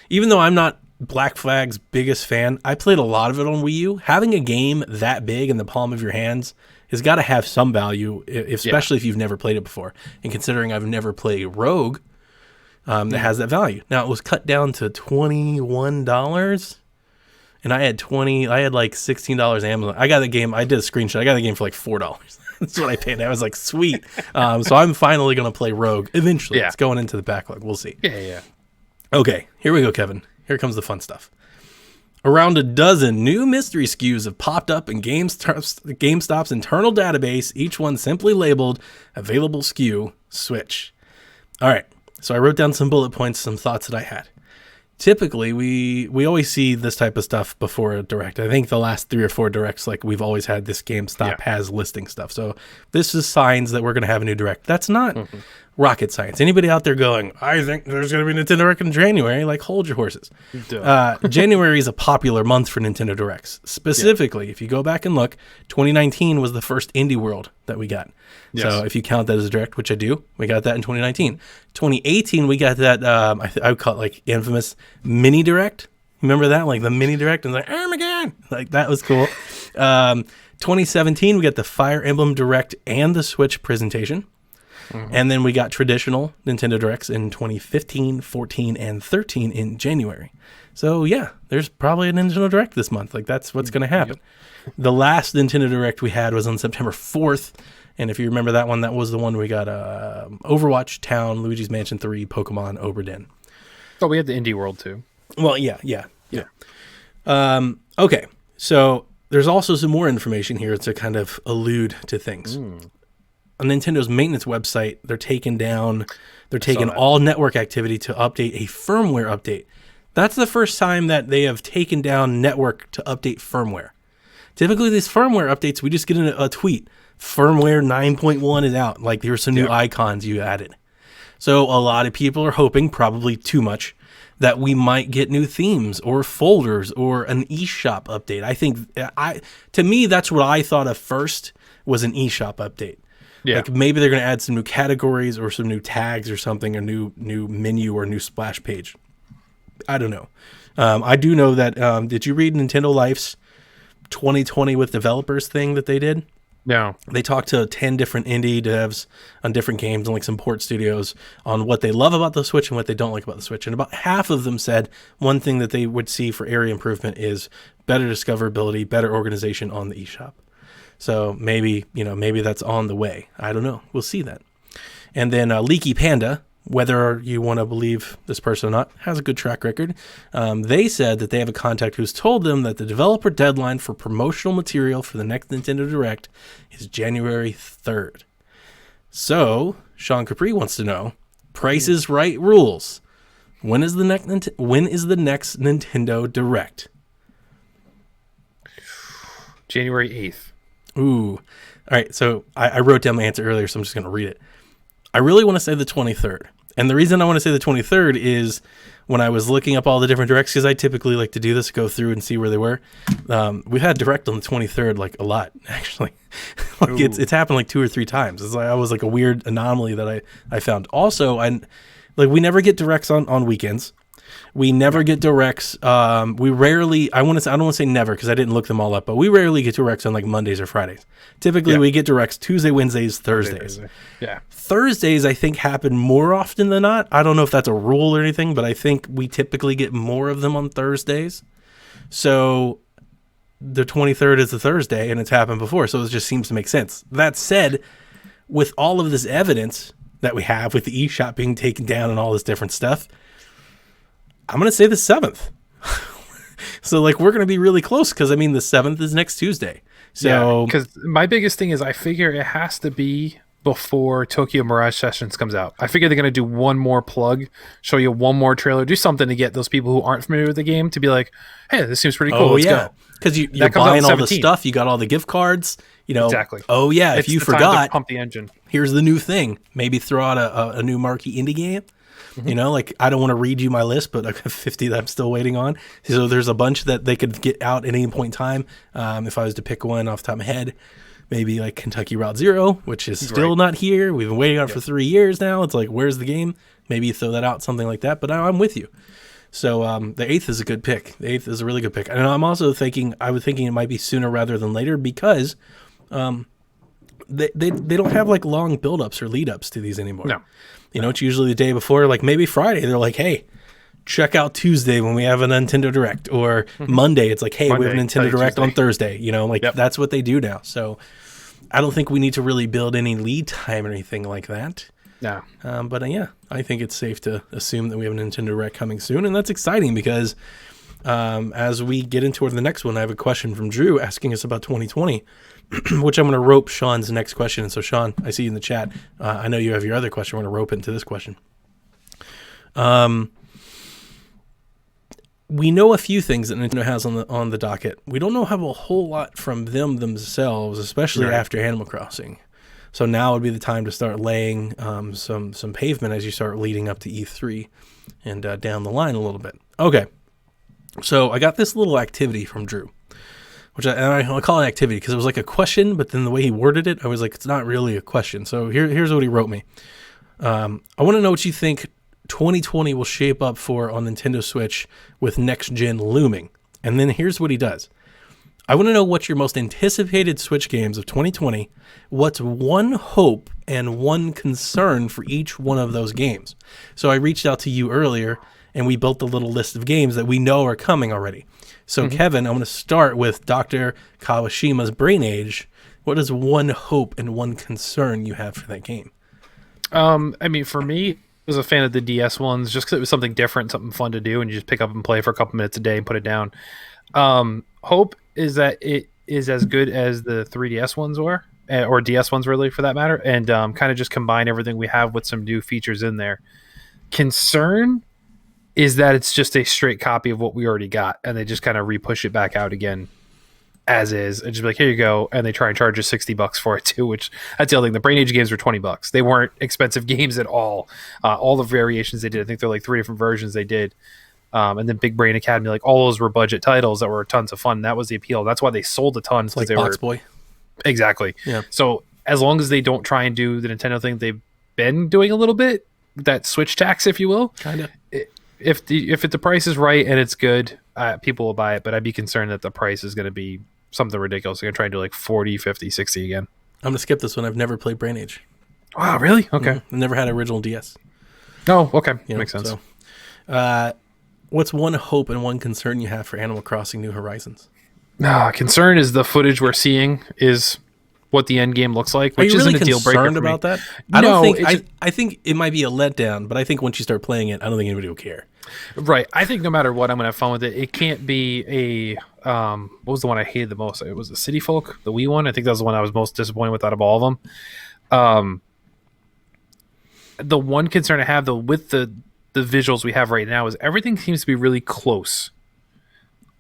even though I'm not Black Flag's biggest fan, I played a lot of it on Wii U. Having a game that big in the palm of your hands has got to have some value, especially if you've never played it before. And considering I've never played Rogue. That has that value. Now it was cut down to $21, and I had like $16 Amazon. I got the game. I did a screenshot. I got the game for like $4. That's what I paid. I was like, sweet. So I'm finally gonna play Rogue eventually. It's going into the backlog. We'll see. Yeah. Okay, here we go, Kevin. Here comes the fun stuff. Around a dozen new mystery SKUs have popped up in GameStop's internal database. Each one simply labeled "Available SKU Switch." All right. So I wrote down some bullet points, some thoughts that I had. Typically, we always see this type of stuff before a direct. I think the last 3 or 4 directs, like we've always had this GameStop has listing stuff. So this is signs that we're going to have a new direct. That's not rocket science. Anybody out there going, I think there's going to be a Nintendo Direct in January, like hold your horses. January is a popular month for Nintendo Directs. Specifically, if you go back and look, 2019 was the first Indie World that we got. Yes. So if you count that as a direct, which I do, we got that in 2019. 2018, we got that, I would call it like infamous mini direct. Remember that? Like the mini direct and like, oh my God, like that was cool. 2017, we got the Fire Emblem Direct and the Switch presentation. And then we got traditional Nintendo Directs in 2015, 14, and 13 in January. So yeah, there's probably a Nintendo Direct this month. Like that's what's going to happen. The last Nintendo Direct we had was on September 4th. And if you remember that one, that was the one we got Overwatch, Town, Luigi's Mansion 3, Pokemon, Oberdin. Oh, we had the Indie World too. Well, yeah. Okay, so there's also some more information here to kind of allude to things. On Nintendo's maintenance website, they're taking all network activity to update a firmware update. That's the first time that they have taken down network to update firmware. Typically, these firmware updates, we just get a tweet. Firmware 9.1 is out. Like, here's some new icons you added. So a lot of people are hoping, probably too much, that we might get new themes or folders or an eShop update. I think, to me, that's what I thought of first was an eShop update. Yeah. Like maybe they're going to add some new categories or some new tags or something, a new menu or new splash page. I don't know. I do know that, did you read Nintendo Life's 2020 with developers thing that they did? No. They talked to 10 different indie devs on different games and like some port studios on what they love about the Switch and what they don't like about the Switch. And about half of them said one thing that they would see for area improvement is better discoverability, better organization on the eShop. So maybe that's on the way. I don't know. We'll see that. And then Leaky Panda, whether you want to believe this person or not, has a good track record. They said that they have a contact who's told them that the developer deadline for promotional material for the next Nintendo Direct is January 3rd. So, Sean Capri wants to know, Price is Right rules. When is the next Nintendo Direct? January 8th. Ooh. All right, so I wrote down my answer earlier, so I'm just going to read it. I really want to say the 23rd. And the reason I want to say the 23rd is when I was looking up all the different directs, because I typically like to do this, go through and see where they were. We've had direct on the 23rd, like a lot, actually. Like it's happened like 2 or 3 times. It's like I was like a weird anomaly that I found. Also, we never get directs on weekends. We never get directs. We rarely, I don't want to say never because I didn't look them all up, but we rarely get directs on like Mondays or Fridays. Typically, we get directs Tuesday, Wednesdays, Thursdays. Yeah. Thursdays, I think, happen more often than not. I don't know if that's a rule or anything, but I think we typically get more of them on Thursdays. So the 23rd is a Thursday, and it's happened before, so it just seems to make sense. That said, with all of this evidence that we have with the eShop being taken down and all this different stuff, I'm going to say the 7th. So like we're gonna be really close because I mean the 7th is next Tuesday. So because my biggest thing is I figure it has to be before Tokyo Mirage Sessions comes out. I figure they're going to do one more plug, show you one more trailer, do something to get those people who aren't familiar with the game to be like, hey, this seems pretty cool. Let's go. Because you're That comes out buying all the 17th. stuff. You got all the gift cards. You know, Exactly. Oh yeah, if It's you the time to forgot, pump the engine. here's the new thing. Maybe throw out a new marquee indie game. You know, like I don't want to read you my list, but I have 50 that I'm still waiting on. So there's a bunch that they could get out at any point in time. If I was to pick one off the top of my head, maybe like Kentucky Route Zero, which is still not here. We've been waiting on it for 3 years now. It's like, where's the game? Maybe you throw that out, something like that. But I'm with you. So the 8th is a good pick. The 8th is a really good pick. And I'm also thinking, it might be sooner rather than later because they don't have like long build-ups or lead-ups to these anymore. No. You know, it's usually the day before, like maybe Friday. They're like, hey, check out Tuesday when we have a Nintendo Direct. Or Monday, it's like, hey, we have a Monday, Nintendo tell you Direct on Tuesday. Thursday. You know, like that's what they do now. So I don't think we need to really build any lead time or anything like that. No. But yeah, I think it's safe to assume that we have a Nintendo Direct coming soon. And that's exciting because as we get into the next one, I have a question from Drew asking us about 2020, which I'm going to rope Sean's next question. And so, Sean, I see you in the chat. I know you have your other question. We're going to rope into this question. We know a few things that Nintendo has on the docket. We don't know have a whole lot from them themselves, especially after Animal Crossing. So now would be the time to start laying some pavement as you start leading up to E3 and down the line a little bit. Okay, so I got this little activity from Drew, which I call it activity because it was like a question, but then the way he worded it, I was like, it's not really a question. So here's what he wrote me. I want to know what you think 2020 will shape up for on Nintendo Switch with next gen looming. And then here's what he does. I want to know what your most anticipated Switch games of 2020, what's one hope and one concern for each one of those games. So I reached out to you earlier and we built a little list of games that we know are coming already. So Kevin, I'm going to start with Dr. Kawashima's Brain Age. What is one hope and one concern you have for that game? I mean, for me, I was a fan of the DS ones just because it was something different, something fun to do, and you just pick up and play for a couple minutes a day and put it down. Hope is that it is as good as the 3DS ones were, or DS ones really for that matter, and kind of just combine everything we have with some new features in there. Concern is that it's just a straight copy of what we already got, and they just kind of repush it back out again as is, and just be like, here you go, and they try and charge us $60 for it too, which that's the other thing. The Brain Age games were $20. They weren't expensive games at all. All the variations they did, I think they're like 3 different versions they did. And then Big Brain Academy, like all those were budget titles that were tons of fun. That was the appeal. That's why they sold a ton. Like Box Boy. Exactly. Yeah. So as long as they don't try and do the Nintendo thing they've been doing a little bit, that Switch tax, if you will, kind of. If the price is right and it's good, people will buy it. But I'd be concerned that the price is going to be something ridiculous. They're going to try and do like 40, 50, 60 again. I'm going to skip this one. I've never played Brain Age. Wow, really? Okay. I've never had an original DS. Oh, okay. Makes sense. So, what's one hope and one concern you have for Animal Crossing New Horizons? Concern is the footage we're seeing is what the end game looks like, which really isn't a deal breaker for me. about that? I think it might be a letdown, but I think once you start playing it, I don't think anybody will care. Right. I think no matter what, I'm going to have fun with it. It can't be a what was the one I hated the most? It was the City Folk, the Wii one. I think that was the one I was most disappointed with out of all of them. The one concern I have though with the visuals we have right now is everything seems to be really close.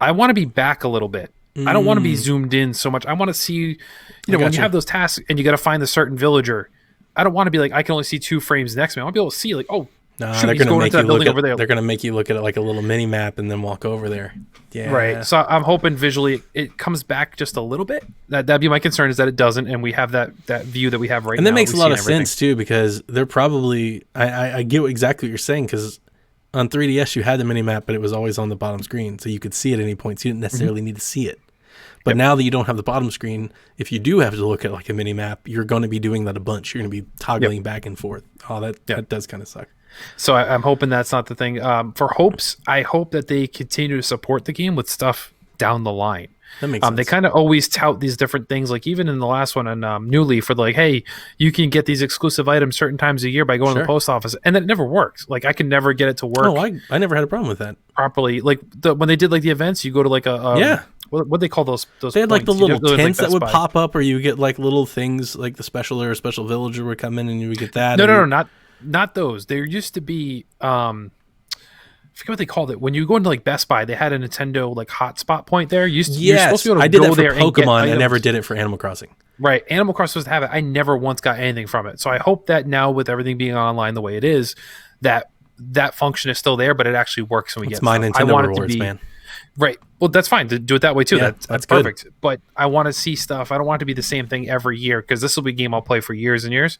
I want to be back a little bit. I don't want to be zoomed in so much. I want to see, when you have those tasks and you got to find the certain villager, I don't want to be like, I can only see 2 frames next to me. I want to be able to see like, oh, no, shoot, he's going into that building over there. They're going to make you look at it like a little mini map and then walk over there. Yeah. Right. So I'm hoping visually it comes back just a little bit. That'd be my concern is that it doesn't, and we have that view that we have right now. And that makes a lot of sense too, because they're probably, I get exactly what you're saying, because on 3DS you had the mini map, but it was always on the bottom screen, so you could see it at any point, so you didn't necessarily need to see it. But now that you don't have the bottom screen, if you do have to look at like a mini map, you're going to be doing that a bunch. You're going to be toggling back and forth. Oh, that does kind of suck. So I'm hoping that's not the thing. For hopes, I hope that they continue to support the game with stuff down the line. That makes sense. They kind of always tout these different things, like even in the last one on New Leaf, for like, hey, you can get these exclusive items certain times a year by going to the post office, and then it never works. Like I can never get it to work. Oh, I never had a problem with that properly. Like when they did like the events, you go to like a what they call those they had like the little tents that would Buy. pop up, or you get like little things like the special or a special villager would come in and you would get that. No, not those. There used to be I forget what they called it. When you go into like Best Buy, they had a Nintendo like hotspot point there. You're supposed to be able to I did go that for there Pokemon. and I never did it for Animal Crossing. Right, Animal Crossing was supposed to have it. I never once got anything from it. So I hope that now with everything being online the way it is, that function is still there, but it actually works when we get. It's my Nintendo rewards, man. Right. Well, that's fine to do it that way too. Yeah, that's perfect. But I want to see stuff. I don't want it to be the same thing every year because this will be a game I'll play for years and years.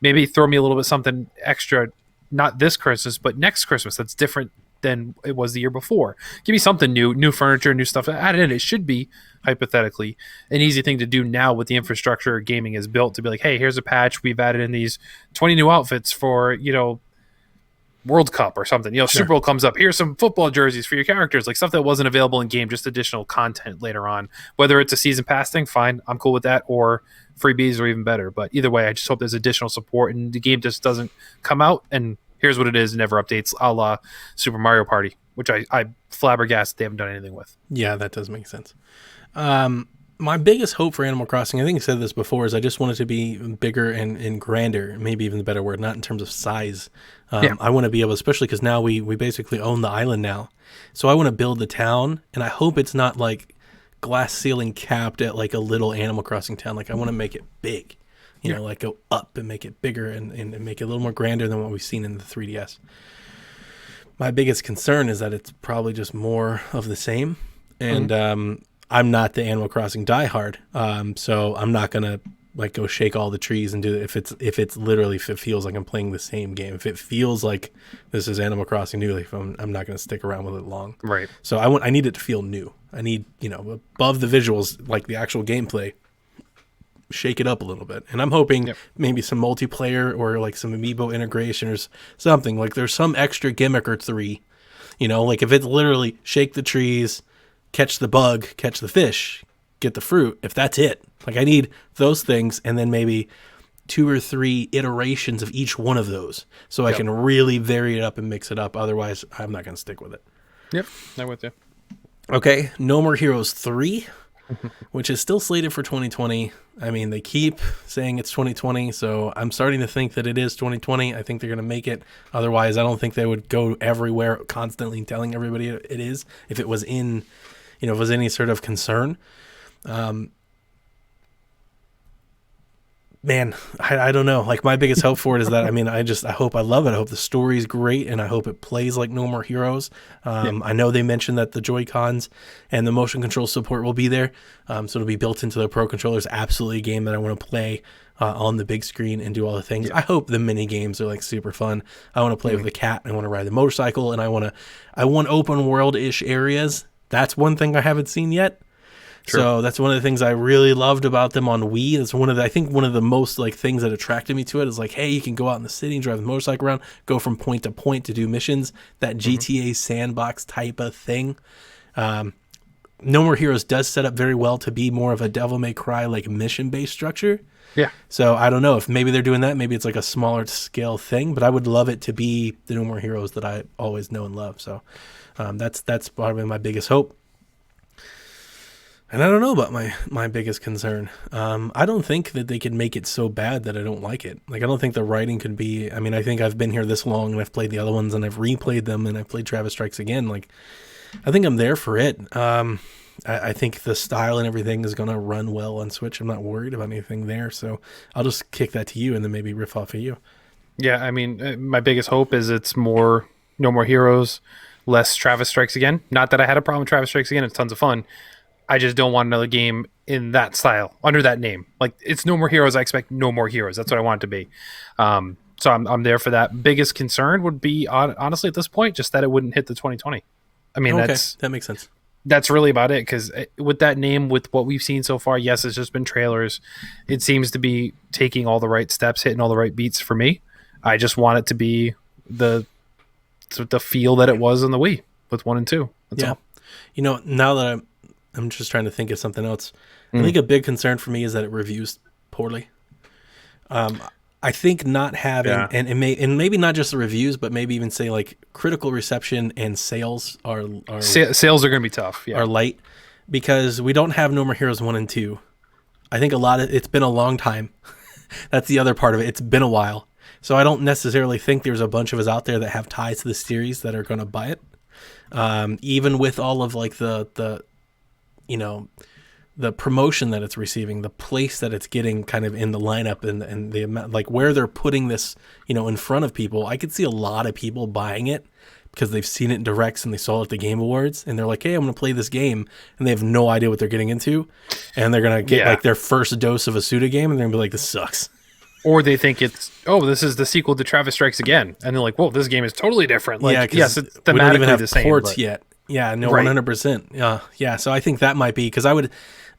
Maybe throw me a little bit something extra, not this Christmas, but next Christmas that's different than it was the year before. Give me something new furniture, new stuff added in. It should be, hypothetically, an easy thing to do now with the infrastructure gaming is built to be like, hey, here's a patch. We've added in these 20 new outfits for, World Cup or something. Super Bowl comes up. Here's some football jerseys for your characters, like stuff that wasn't available in game, just additional content later on. Whether it's a season pass thing, fine, I'm cool with that, or freebies, or even better. But either way, I just hope there's additional support and the game just doesn't come out and here's what it is, never updates, a la Super Mario Party, which I flabbergasted they haven't done anything with. Yeah, that does make sense. My biggest hope for Animal Crossing, I think I said this before, is I just want it to be bigger and grander, maybe even the better word, not in terms of size. I want to be able, especially because now we basically own the island now. So I want to build the town, and I hope it's not like glass ceiling capped at like a little Animal Crossing town. Like I want to make it big. Like go up and make it bigger and make it a little more grander than what we've seen in the 3DS. My biggest concern is that it's probably just more of the same. And I'm not the Animal Crossing diehard, so I'm not going to like go shake all the trees and do it if it feels like I'm playing the same game. If it feels like this is Animal Crossing New Leaf, I'm not going to stick around with it long. Right. So I need it to feel new. I need, above the visuals, like the actual gameplay, shake it up a little bit. And I'm hoping maybe some multiplayer or like some amiibo integration or something. Like there's some extra gimmick or three, like if it's literally shake the trees, catch the bug, catch the fish, get the fruit. If that's it, like I need those things. And then maybe 2 or 3 iterations of each one of those. So I can really vary it up and mix it up. Otherwise I'm not going to stick with it. Yep. I'm with you. Okay. No More Heroes 3. Which is still slated for 2020. I mean, they keep saying it's 2020, so I'm starting to think that it is 2020. I think they're going to make it. Otherwise, I don't think they would go everywhere constantly telling everybody it is if it was if it was any sort of concern. Man, I don't know. Like my biggest hope for it is that, I hope I love it. I hope the story's great and I hope it plays like No More Heroes. I know they mentioned that the Joy-Cons and the motion control support will be there. So it'll be built into the Pro Controllers. Absolutely a game that I want to play on the big screen and do all the things. I hope the mini games are like super fun. I want to play with the cat. I want to ride the motorcycle and I want open world-ish areas. That's one thing I haven't seen yet. Sure. So that's one of the things I really loved about them on Wii. That's one of the most like things that attracted me to it is like, hey, you can go out in the city and drive the motorcycle around, go from point to point to do missions. That GTA sandbox type of thing. No More Heroes does set up very well to be more of a Devil May Cry like mission based structure. Yeah. So I don't know if maybe they're doing that. Maybe it's like a smaller scale thing, but I would love it to be the No More Heroes that I always know and love. So that's probably my biggest hope. And I don't know about my biggest concern. I don't think that they could make it so bad that I don't like it. Like, I don't think the writing could be... I think I've been here this long, and I've played the other ones, and I've replayed them, and I've played Travis Strikes Again. Like, I think I'm there for it. I think the style and everything is going to run well on Switch. I'm not worried about anything there, so I'll just kick that to you and then maybe riff off of you. Yeah, my biggest hope is it's more No More Heroes, less Travis Strikes Again. Not that I had a problem with Travis Strikes Again. It's tons of fun. I just don't want another game in that style, under that name. Like, it's No More Heroes. I expect No More Heroes. That's what I want it to be. So I'm there for that. Biggest concern would be, honestly, at this point, just that it wouldn't hit the 2020. That makes sense. That's really about it, because with that name, with what we've seen so far, yes, it's just been trailers. It seems to be taking all the right steps, hitting all the right beats for me. I just want it to be the feel that it was in the Wii with 1 and 2. That's all. Now that I'm just trying to think of something else. I think a big concern for me is that it reviews poorly. I think not having Yeah. and maybe not just the reviews, but maybe even say like critical reception and sales are Sales are going to be tough. Yeah. are light because we don't have No More Heroes 1 and 2. I think it's been a long time. That's the other part of it. It's been a while. So I don't necessarily think there's a bunch of us out there that have ties to the series that are going to buy it. Even with all of like the promotion that it's receiving, the place that it's getting kind of in the lineup and the amount, like where they're putting this, in front of people, I could see a lot of people buying it because they've seen it in directs and they saw it at the Game Awards and they're like, hey, I'm going to play this game, and they have no idea what they're getting into, and they're going to get like their first dose of a Suda game and they're going to be like, this sucks. Or they think this is the sequel to Travis Strikes Again, and they're like, whoa, this game is totally different. Like, yes, it's thematically we don't even have the same, ports but... yet. Yeah, no, Right. 100%. Yeah, so I think that might be because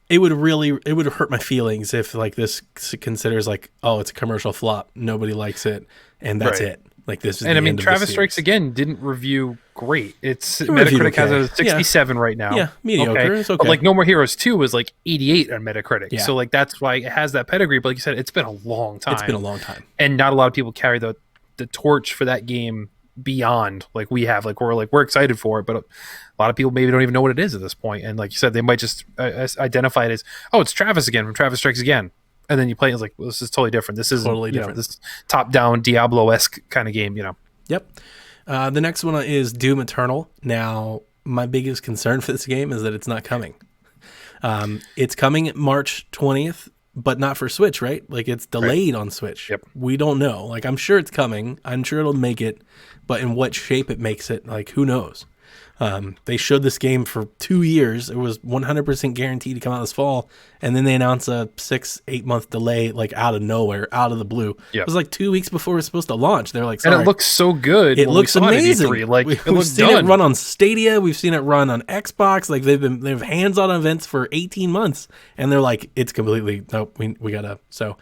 it would hurt my feelings if like this considers like, oh, it's a commercial flop, nobody likes it, and that's Right. it. Like this is And the I mean, end of the Travis series. Strikes Again didn't review great. It's reviewed Metacritic has okay. it at 67 right now. Yeah, mediocre. It's okay. But like No More Heroes 2 was like 88 on Metacritic. Yeah. So like that's why it has that pedigree. But like you said, it's been a long time. It's been a long time. And not a lot of people carry the torch for that game beyond like we have. Like we're excited for it, but a lot of people maybe don't even know what it is at this point. And like you said, they might just identify it as, oh, it's Travis again from Travis Strikes Again. And then you play it, it's like, well, this is totally different. This is Totally different. This top-down Diablo-esque kind of game. Yep. The next one is Doom Eternal. Now, my biggest concern for this game is that it's not coming. It's coming March 20th, but not for Switch, right? Like it's delayed on Switch. Yep. We don't know. Like I'm sure it's coming. I'm sure it'll make it, but in what shape it makes it, like who knows? They showed this game for 2 years. It was 100% guaranteed to come out this fall, and then they announced a 6-8 month delay, like out of nowhere, out of the blue. Yep. It was like 2 weeks before it was supposed to launch. They're like, And sorry. it looks so good. It when looks we saw it at amazing. E3. Like We've it looks seen done. it run on Stadia. We've seen it run on Xbox. Like they've hands-on events for 18 months, and they're like, it's completely nope. We gotta. So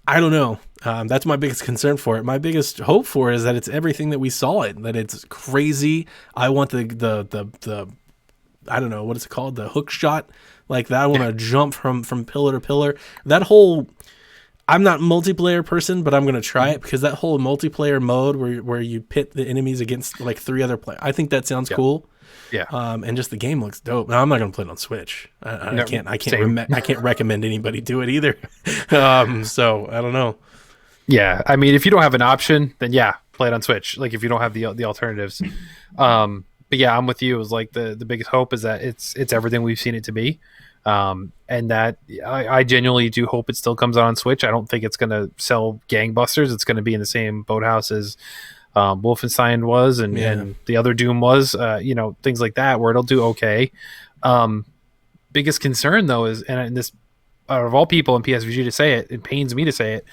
I don't know. That's my biggest concern for it. My biggest hope for it is that it's everything that we saw it. That it's crazy. I want the I don't know what it's called, the hook shot like that. I want to jump from pillar to pillar. That whole. I'm not a multiplayer person, but I'm going to try it because that whole multiplayer mode where you pit the enemies against like 3 other players, I think that sounds cool. Yeah. And just the game looks dope. Now I'm not going to play it on Switch. I can't recommend anybody do it either. So I don't know. Yeah, I mean, if you don't have an option, then yeah, play it on Switch. Like if you don't have the alternatives. But yeah, I'm with you. It was like the biggest hope is that it's everything we've seen it to be. And that I genuinely do hope it still comes out on Switch. I don't think it's going to sell gangbusters. It's going to be in the same boathouse as Wolfenstein was and the other Doom was, things like that where it'll do okay. Biggest concern though is, and this out of all people in PSVG to say it pains me to say it,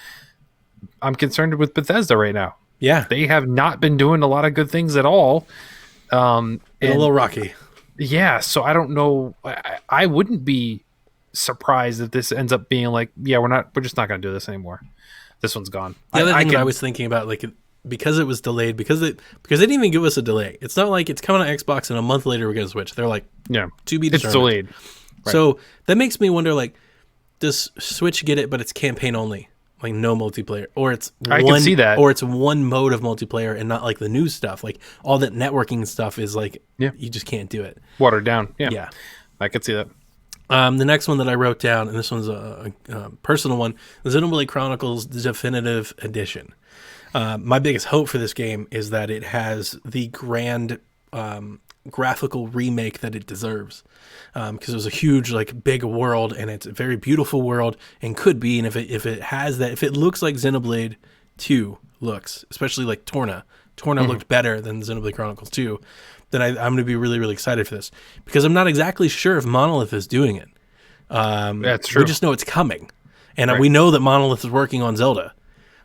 I'm concerned with Bethesda right now. Yeah. They have not been doing a lot of good things at all. A little rocky. Yeah, so I don't know. I wouldn't be surprised if this ends up being like, yeah, we're just not going to do this anymore. This one's gone. The other thing that I was thinking about, like, because it was delayed, because they didn't even give us a delay. It's not like it's coming on Xbox and a month later we're going to Switch. They're like, yeah, to be it's determined. delayed. Right. So that makes me wonder, like, does Switch get it, but it's campaign only? Like no multiplayer, or it's I can see that, or it's one mode of multiplayer and not like the new stuff. Like all that networking stuff is like, you just can't do it. Watered down. Yeah, I could see that. The next one that I wrote down, and this one's a personal one, Xenoblade Chronicles Definitive Edition. My biggest hope for this game is that it has the grand graphical remake that it deserves, because it was a huge, like, big world, and it's a very beautiful world, and could be. And if it has that, if it looks like Xenoblade 2 looks, especially like Torna looked better than Xenoblade Chronicles 2, then I'm going to be really, really excited for this, because I'm not exactly sure if Monolith is doing it. That's true. We just know it's coming, and we know that Monolith is working on Zelda.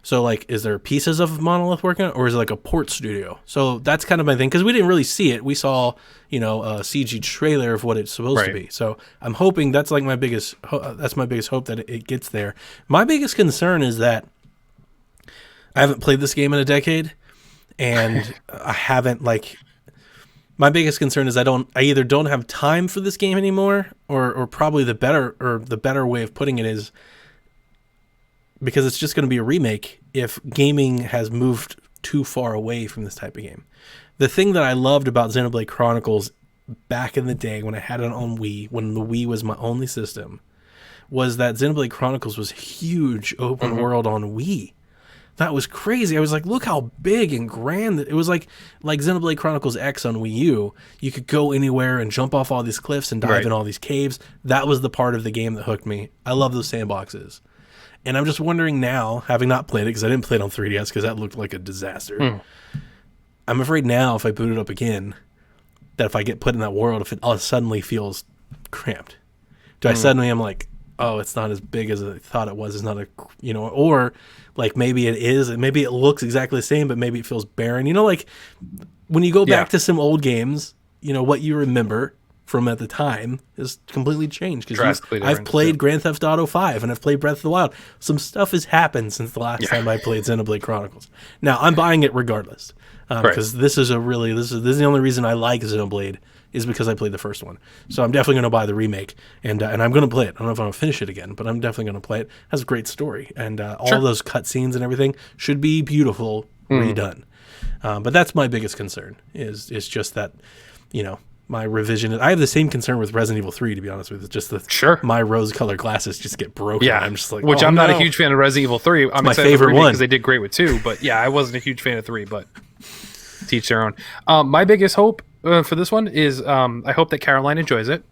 So, like, is there pieces of Monolith working on it, or is it like a port studio? So that's kind of my thing, because we didn't really see it. We saw, a CG trailer of what it's supposed to be. So I'm hoping that's like my biggest hope that it gets there. My biggest concern is that I haven't played this game in a decade, and I haven't, like, My biggest concern is I either don't have time for this game anymore, or probably the better way of putting it is because it's just going to be a remake if gaming has moved too far away from this type of game. The thing that I loved about Xenoblade Chronicles back in the day when I had it on Wii, when the Wii was my only system, was that Xenoblade Chronicles was huge open world on Wii. That was crazy. I was like, look how big and grand it was. Like Xenoblade Chronicles X on Wii U. You could go anywhere and jump off all these cliffs and dive in all these caves. That was the part of the game that hooked me. I love those sandboxes. And I'm just wondering now, having not played it, because I didn't play it on 3DS because that looked like a disaster. I'm afraid now if I boot it up again, that if I get put in that world, if it suddenly feels cramped. Do I suddenly am like, oh, it's not as big as I thought it was. It's not or like maybe it is, and maybe it looks exactly the same, but maybe it feels barren. Like when you go back to some old games, what you remember from at the time is completely changed. Because I've played Grand Theft Auto 5 and I've played Breath of the Wild. Some stuff has happened since the last time I played Xenoblade Chronicles. Now I'm buying it regardless, because this is the only reason I like Xenoblade is because I played the first one. So I'm definitely going to buy the remake, and I'm going to play it. I don't know if I'm going to finish it again, but I'm definitely going to play it. It has a great story, and all those cutscenes and everything should be beautiful redone. But that's my biggest concern is just that, my revision. I have the same concern with Resident Evil 3, to be honest with you. It's just that my rose-colored glasses just get broken. Yeah, I'm just like, I'm not a huge fan of Resident Evil 3. I'm my excited favorite one because they did great with 2. But yeah, I wasn't a huge fan of 3. But teach their own. My biggest hope for this one is I hope that Caroline enjoys it.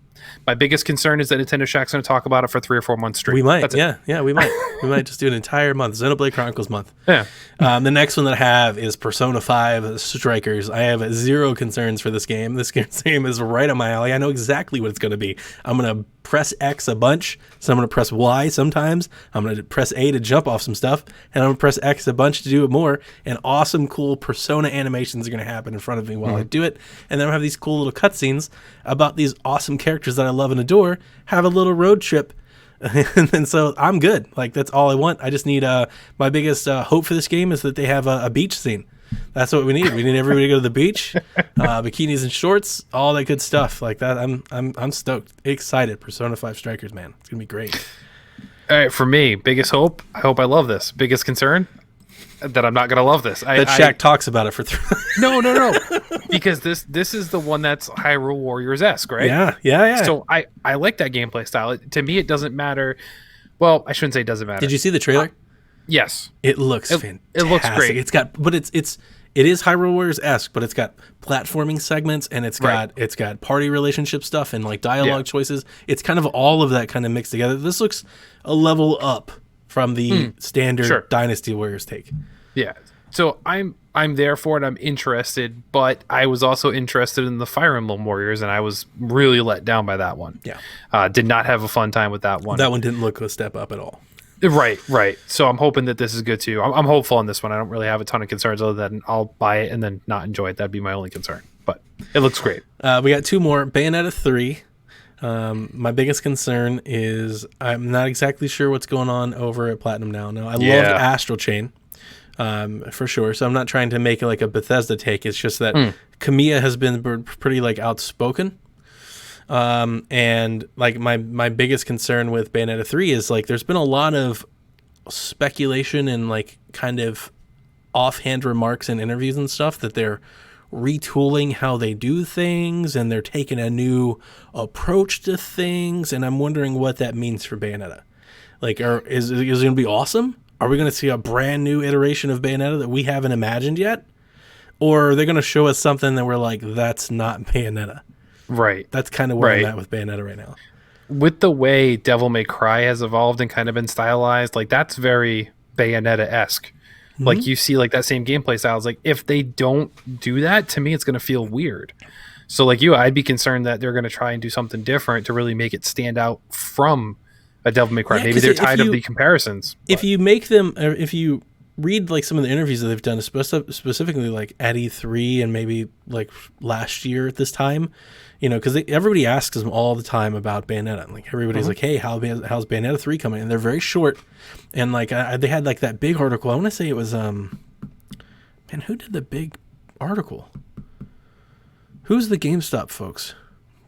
My biggest concern is that Nintendo Shack's going to talk about it for 3 or 4 months straight. We might, we might. We might just do an entire month, Xenoblade Chronicles month. Yeah. The next one that I have is Persona 5 Strikers. I have zero concerns for this game. This game is right up my alley. I know exactly what it's going to be. I'm going to press X a bunch, so I'm going to press Y sometimes. I'm going to press A to jump off some stuff, and I'm going to press X a bunch to do it more. And awesome, cool Persona animations are going to happen in front of me while I do it. And then I have these cool little cutscenes about these awesome characters that I love and adore. Have a little road trip. And so I'm good. Like, that's all I want. I just need my biggest hope for this game is that they have a beach scene. That's what we need. We need everybody to go to the beach, bikinis and shorts, all that good stuff like that. I'm stoked, excited. Persona 5 Strikers, man, it's gonna be great. All right, for me, biggest hope. I hope I love this. Biggest concern that I'm not gonna love this. Shaq talks about it for 3. No, because this is the one that's Hyrule Warriors-esque, right? Yeah. So I like that gameplay style. To me, it doesn't matter. Well, I shouldn't say it doesn't matter. Did you see the trailer? Yes, it looks fantastic. It looks great. It's got, but it is Hyrule Warriors-esque, but it's got platforming segments, and it's got party relationship stuff and like dialogue choices. It's kind of all of that kind of mixed together. This looks a level up from the standard Dynasty Warriors take. Yeah. So I'm there for it. I'm interested, but I was also interested in the Fire Emblem Warriors, and I was really let down by that one. Yeah. Did not have a fun time with that one. That one didn't look a step up at all. Right. So I'm hoping that this is good too. I'm hopeful on this one. I don't really have a ton of concerns other than I'll buy it and then not enjoy it. That'd be my only concern. But it looks great. We got 2 more. Bayonetta 3. My biggest concern is I'm not exactly sure what's going on over at Platinum now. I loved Astral Chain, for sure. So I'm not trying to make it like a Bethesda take. It's just that Kamiya has been pretty like outspoken. And like my biggest concern with Bayonetta 3 is like there's been a lot of speculation and like kind of offhand remarks in interviews and stuff that they're retooling how they do things and they're taking a new approach to things, and I'm wondering what that means for Bayonetta. Like, is it going to be awesome? Are we going to see a brand new iteration of Bayonetta that we haven't imagined yet? Or are they going to show us something that we're like, that's not Bayonetta? Right. That's kind of where I'm at with Bayonetta right now. With the way Devil May Cry has evolved and kind of been stylized, like that's very Bayonetta-esque. Mm-hmm. Like you see like that same gameplay style. It's like if they don't do that, to me it's going to feel weird. So like you, I'd be concerned that they're going to try and do something different to really make it stand out from a Devil May Cry. Maybe they're tired of the comparisons. If you make them, if you read like some of the interviews that they've done, specifically like at E3 and maybe like last year at this time, you know, because everybody asks them all the time about Bayonetta. Like everybody's like, "Hey, how's Bayonetta 3 coming?" And they're very short. And like they had like that big article. I want to say it was man, who did the big article? Who's the GameStop folks?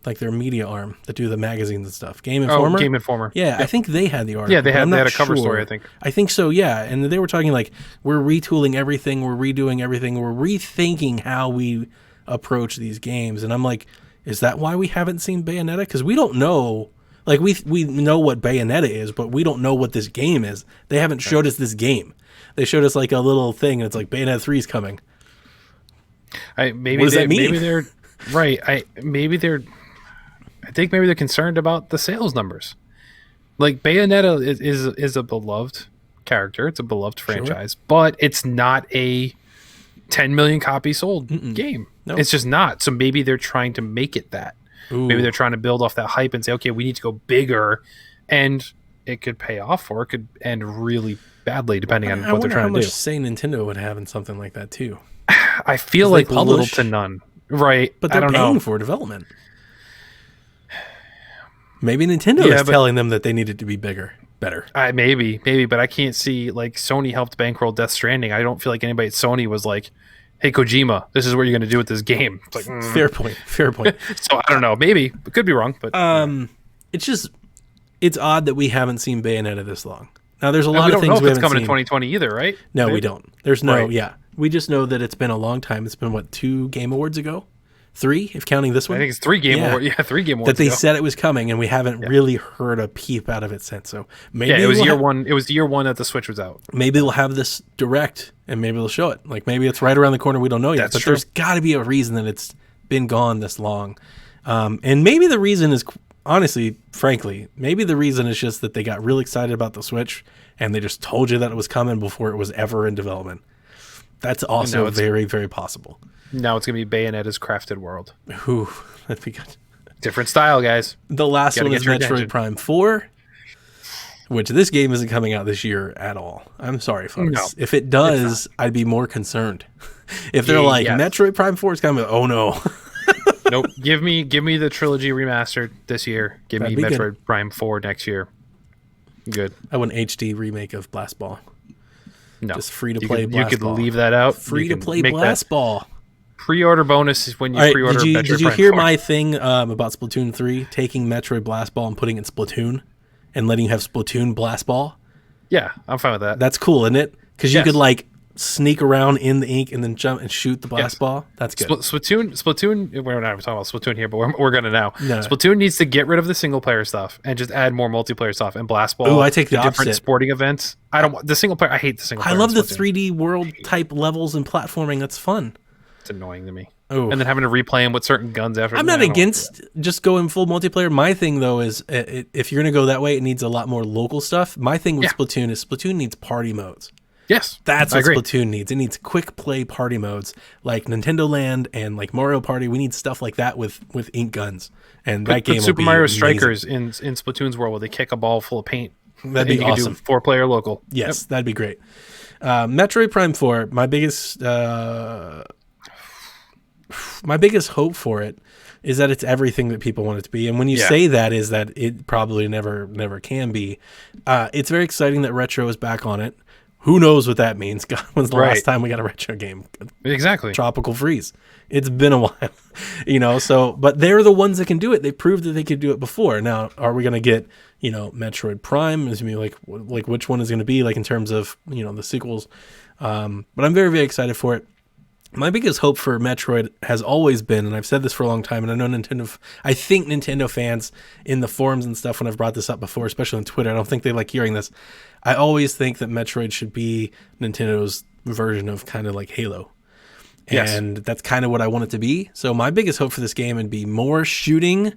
Like their media arm that do the magazines and stuff. Game Informer? Oh, Game Informer. Yeah, I think they had the article. Yeah, they but had I'm they not had a cover sure. story, I think. I think so, yeah. And they were talking like, we're retooling everything, we're redoing everything, we're rethinking how we approach these games. And I'm like, is that why we haven't seen Bayonetta? Because we don't know. Like, we know what Bayonetta is, but we don't know what this game is. They haven't showed us this game. They showed us like a little thing, and it's like, Bayonetta 3 is coming. Maybe What does that mean? Maybe they're right. I think maybe they're concerned about the sales numbers. Like Bayonetta is a beloved character. It's a beloved franchise, but it's not a 10 million copy sold game. No. It's just not. So maybe they're trying to make it that. Ooh. Maybe they're trying to build off that hype and say, okay, we need to go bigger, and it could pay off, or it could end really badly depending on I what they're wonder how trying to much do. say Nintendo would have in something like that too. I feel 'Cause they like little publish, to none. Right. but I they're don't paying know. for development. Maybe Nintendo Yeah, is but- telling them that they needed to be better. Maybe, but I can't see like Sony helped bankroll Death Stranding. I don't feel like anybody at Sony was like, "Hey Kojima, this is what you're going to do with this game." It's like, Fair point. so I don't know. Maybe it could be wrong, but It's odd that we haven't seen Bayonetta this long. Now, there's a we lot of don't know things if we it's haven't coming in seen. 2020 either, right? No, Right? we don't. There's no, Right. yeah. We just know that it's been a long time. It's been, what, 2 Game Awards ago? 3, if counting this I one? think it's 3 Game Yeah. Awards. Yeah, 3 Game Awards. That they ago. said it was coming, and we haven't really heard a peep out of it since. So maybe Yeah, it was we'll year ha- one. It was year one that the Switch was out. Maybe they'll have this direct, and maybe they'll show it. Like, maybe it's right around the corner. We don't know yet. That's But true. there's got to be a reason that it's been gone this long. And maybe the reason is, honestly, frankly, maybe the reason is just that they got real excited about the Switch, and they just told you that it was coming before it was ever in development. That's also it's- very, very possible. Now it's going to be Bayonetta's Crafted World. Ooh, that'd be good. Different style, guys. The last Gotta one get is your Metroid attention. Prime 4, which this game isn't coming out this year at all. I'm sorry, folks. No, If it does, I'd be more concerned. If they're like, yes. Metroid Prime 4 is coming, oh no. Nope. Give me the trilogy remastered this year. Give me That'd be Metroid good. Prime 4 next year. Good. I want an HD remake of Blast Ball. No. Just free to You play could- Blast You could Ball. leave that out. Free You to can play make Blast that Ball. pre-order bonus is when you All right, pre-order Metroid did you Prime hear 4. my thing about Splatoon 3? Taking Metroid Blast Ball and putting it in Splatoon and letting you have Splatoon Blast Ball? Yeah, I'm fine with that. That's cool, isn't it? Because you Yes. could like sneak around in the ink and then jump and shoot the blast Yes. ball. That's good. Splatoon. We're not talking about Splatoon here, but we're gonna now. No. Splatoon needs to get rid of the single player stuff and just add more multiplayer stuff. And Blast Ball. Ooh, I take the different opposite. sporting events. I don't want the single player. I hate the single I player. love in the Splatoon. 3D world type levels and platforming. That's fun. It's annoying to me. Oh, And then having to replay them with certain guns after. I'm I not don't want against just going full multiplayer. My thing though is if you're gonna go that way, it needs a lot more local stuff. My thing with Yeah. Splatoon is Splatoon needs party modes. that. Yes, That's I what agree. Splatoon needs. It needs quick play party modes like Nintendo Land and like Mario Party. We need stuff like that with ink guns. And that game Put will Super be Mario amazing. Strikers in Splatoon's world where they kick a ball full of paint. That'd And be you can awesome. do 4-player local. Yes, that'd be great. Metroid Prime 4, my biggest hope for it is that it's everything that people want it to be. And when you Yeah. say that is that it probably never can be. It's very exciting that Retro is back on it. Who knows what that means? God, when's the Right. last time we got a Retro game? Exactly. Tropical Freeze. It's been a while, so, but they're the ones that can do it. They proved that they could do it before. Now, are we going to get, Metroid Prime? Is me like which one is going to be like in terms of, the sequels? But I'm very, very excited for it. My biggest hope for Metroid has always been, and I've said this for a long time, and I know I think Nintendo fans in the forums and stuff, when I've brought this up before, especially on Twitter, I don't think they like hearing this. I always think that Metroid should be Nintendo's version of kind of like Halo. Yes. And that's kind of what I want it to be. So my biggest hope for this game would be more shooting,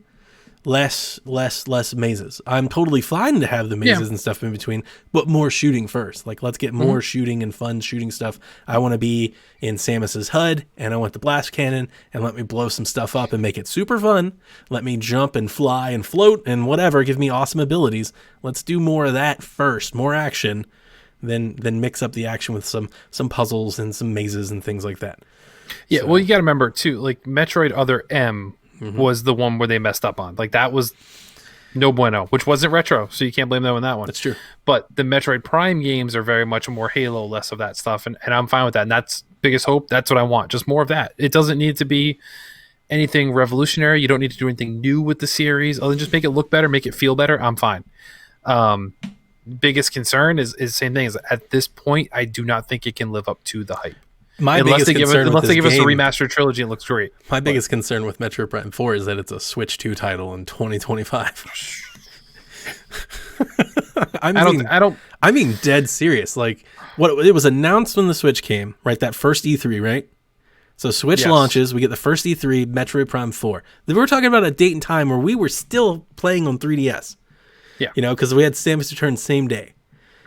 less mazes. I'm totally fine to have the mazes and stuff in between, but more shooting first. Like, let's get more shooting and fun shooting stuff. I want to be in Samus's HUD, and I want the blast cannon, and let me blow some stuff up and make it super fun. Let me jump and fly and float and whatever. Give me awesome abilities. Let's do more of that first. More action, then mix up the action with some puzzles and some mazes and things like that. Yeah, well, you got to remember too, like Metroid Other M was the one where they messed up on. Like that was no bueno, which wasn't Retro, so you can't blame them on that one. That's true. But the Metroid Prime games are very much more Halo, less of that stuff, and I'm fine with that. And that's biggest hope. That's what I want, just more of that. It doesn't need to be anything revolutionary. You don't need to do anything new with the series. Other than just make it look better, make it feel better. I'm fine. Biggest concern is the same thing. Is at this point, I do not think it can live up to the hype. Unless they give us a remastered trilogy, it looks great. My biggest concern with Metroid Prime 4 is that it's a Switch 2 title in 2025. I'm being dead serious. Like, what it was announced when the Switch came, right? That first E3, right? So Switch launches, we get the first E3, Metroid Prime 4. Then we're talking about a date and time where we were still playing on 3DS. Yeah. You know, because we had Samus Return same day.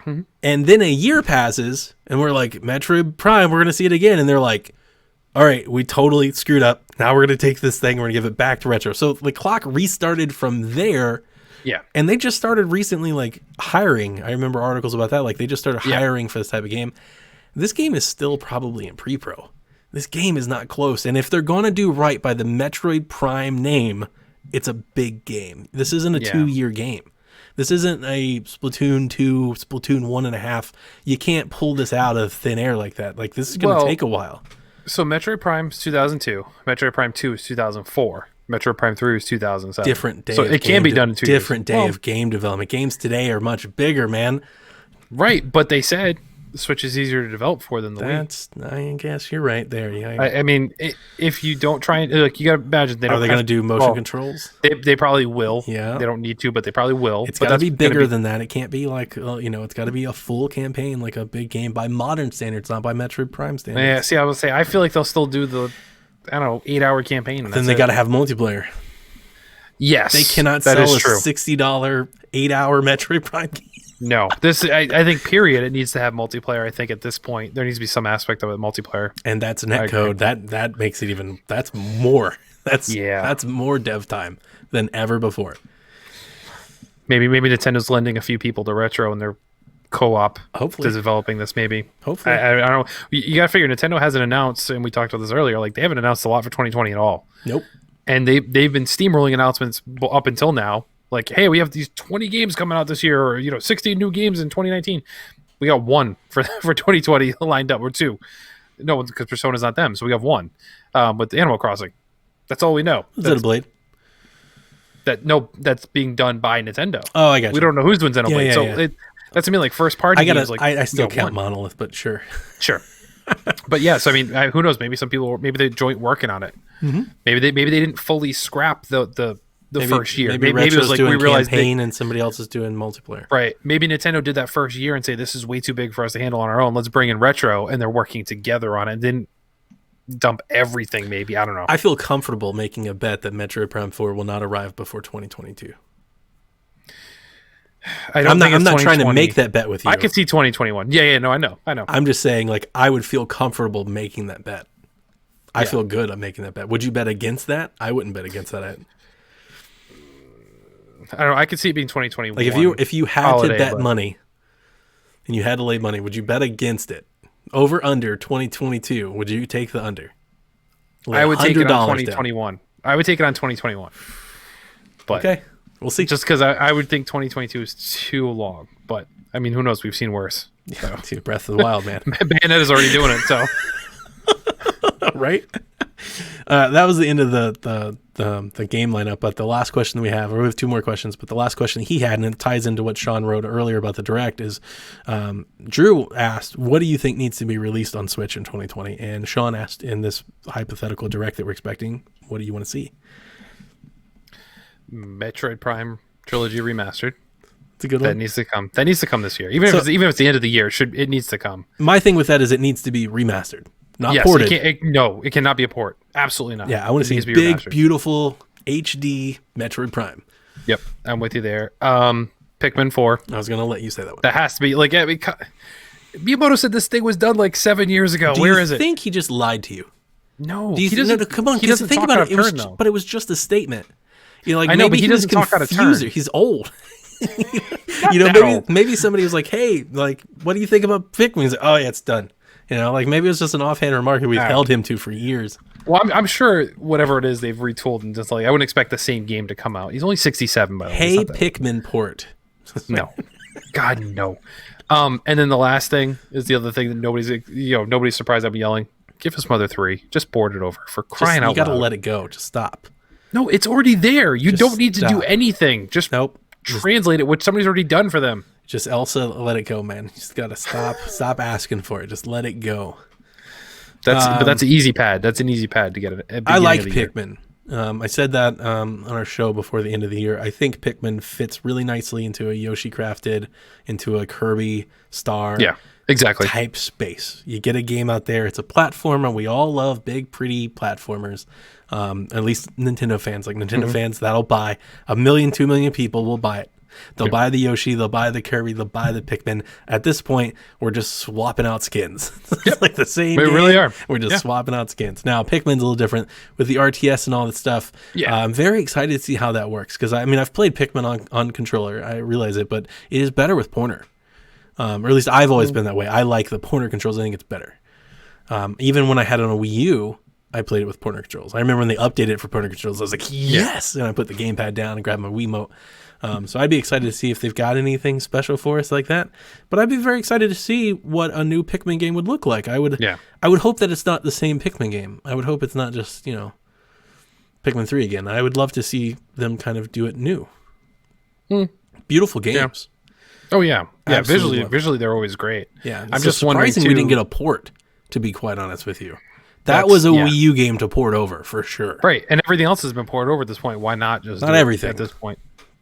Mm-hmm. And then a year passes, and we're like, Metroid Prime, we're going to see it again. And they're like, all right, we totally screwed up. Now we're going to take this thing, we're going to give it back to Retro. So the clock restarted from there. Yeah. And they just started recently, like, hiring. I remember articles about that. Like, they just started hiring for this type of game. This game is still probably in pre-pro. This game is not close. And if they're going to do right by the Metroid Prime name, it's a big game. This isn't a 2-year game. This isn't a Splatoon 2, Splatoon 1.5. You can't pull this out of thin air like that. Like, this is going to take a while. So Metroid Prime is 2002. Metroid Prime 2 is 2004. Metroid Prime 3 is 2007. Different day. So it can be done in 2 years. Different day of game development. Games today are much bigger, man. Right, but they said the Switch is easier to develop for than the Wii. I guess you're right there. Yeah. I mean, if you don't try and like, you gotta imagine they don't. Are they going to do motion controls? They probably will. Yeah, they don't need to, but they probably will. It's got to be bigger than that. It can't be like it's got to be a full campaign, like a big game by modern standards, not by Metroid Prime standards. Yeah. See, I would say I feel like they'll still do the 8-hour campaign. Then they got to have multiplayer. Yes, they cannot sell a $60 8-hour Metroid Prime game. No, I think period. It needs to have multiplayer. I think at this point there needs to be some aspect of it multiplayer. And that's netcode. That makes it even. That's more. That's more dev time than ever before. Maybe Nintendo's lending a few people to Retro and they're co-op. Hopefully, to developing this. Maybe. Hopefully, I don't know. You got to figure Nintendo hasn't announced, and we talked about this earlier. Like they haven't announced a lot for 2020 at all. Nope. And they've been steamrolling announcements up until now. Like, hey, we have these 20 games coming out this year, or 16 new games in 2019. We got one for 2020 lined up, or two. No, because Persona's not them, so we have one. With Animal Crossing, that's all we know. Is that a Blade? That's being done by Nintendo. Oh, I got you. We don't know who's doing Xenoblade. So that's like first party games. Like, I still count Monolith, but sure. But yes, I mean, who knows? Maybe some people, maybe they're joint working on it. Mm-hmm. Maybe they didn't fully scrap the first year. Maybe it was like we realized campaign and somebody else is doing multiplayer. Right. Maybe Nintendo did that first year and say this is way too big for us to handle on our own. Let's bring in Retro, and they're working together on it. And then dump everything. Maybe, I don't know. I feel comfortable making a bet that Metroid Prime 4 will not arrive before 2022. I'm not trying to make that bet with you. I could see 2021. Yeah. No, I know. I'm just saying, like, I would feel comfortable making that bet. I feel good on making that bet. Would you bet against that? I wouldn't bet against that. I don't know. I could see it being 2021. Like if you had to bet money and you had to lay money, would you bet against it? Over under 2022, would you take the under? I would take it on 2021. I would take it on 2021. But okay, we'll see. Just because I would think 2022 is too long. But I mean, who knows? We've seen worse. So. Breath of the Wild, man. Bayonetta's already doing it, so right. That was the end of the game lineup. But the last question we have 2 more questions. But the last question he had, and it ties into what Sean wrote earlier about the Direct, is Drew asked, "What do you think needs to be released on Switch in 2020?" And Sean asked, in this hypothetical Direct that we're expecting, "What do you want to see?" Metroid Prime Trilogy Remastered. It's a good one. That needs to come. That needs to come this year. Even if it's the end of the year, it needs to come. My thing with that is it needs to be remastered. Not ported. It cannot be a port. Absolutely not. Yeah, I want to see big, beautiful HD Metroid Prime. Yep, I'm with you there. Pikmin 4. I was going to let you say that one. That has to be like. Miyamoto said this thing was done like 7 years ago. Where is it? Do you think he just lied to you? No, he doesn't. No, come on, he doesn't think about it. But it was just a statement. I know, but he doesn't talk out of turn. He's old. Maybe somebody was like, "Hey, like, what do you think about Pikmin?" He's like, "Oh yeah, it's done." Like maybe it was just an offhand remark that we've held him to for years. Well, I'm sure whatever it is they've retooled and just like I wouldn't expect the same game to come out. He's only 67 by the way. Hey, Pikmin port. No, God no. And then the last thing is the other thing that nobody's surprised I'm yelling. Give us Mother 3. Just board it over for Just, crying you out got to loud. let it go. Just stop. No, it's already there. You Just don't need to do stop. anything. Just Nope. translate it, which somebody's already done for them. Just Elsa, let it go, man. You just got to stop asking for it. Just let it go. But that's an easy pad. That's an easy pad to get it. I like Pikmin. I said that on our show before the end of the year. I think Pikmin fits really nicely into a Yoshi Crafted, into a Kirby Star Yeah, exactly. type space. You get a game out there. It's a platformer. We all love big, pretty platformers. At least Nintendo fans. Like Nintendo fans, that'll buy 1 million, 2 million people will buy it. They'll buy the Yoshi, they'll buy the Kirby, they'll buy the Pikmin. At this point, we're just swapping out skins. It's like the same We game. really are. We're just Yeah. swapping out skins. Now, Pikmin's a little different with the RTS and all that stuff. Yeah. I'm very excited to see how that works because, I mean, I've played Pikmin on controller. I realize it, but it is better with pointer. Or at least I've always been that way. I like the pointer controls. I think it's better. Even when I had it on a Wii U, I played it with pointer controls. I remember when they updated it for pointer controls, I was like, yes! And I put the gamepad down and grabbed my Wiimote. So I'd be excited to see if they've got anything special for us like that. But I'd be very excited to see what a new Pikmin game would look like. I would hope that it's not the same Pikmin game. I would hope it's not just, Pikmin 3 again. I would love to see them kind of do it new. Beautiful games. Oh yeah, yeah. Absolutely love it. Visually, they're always great. Yeah, I'm just wondering surprising too, we didn't get a port. To be quite honest with you, that That's- was a yeah. Wii U game to port over for sure. right, and everything else has been poured over at this point. Why not just Not do it everything. at this point?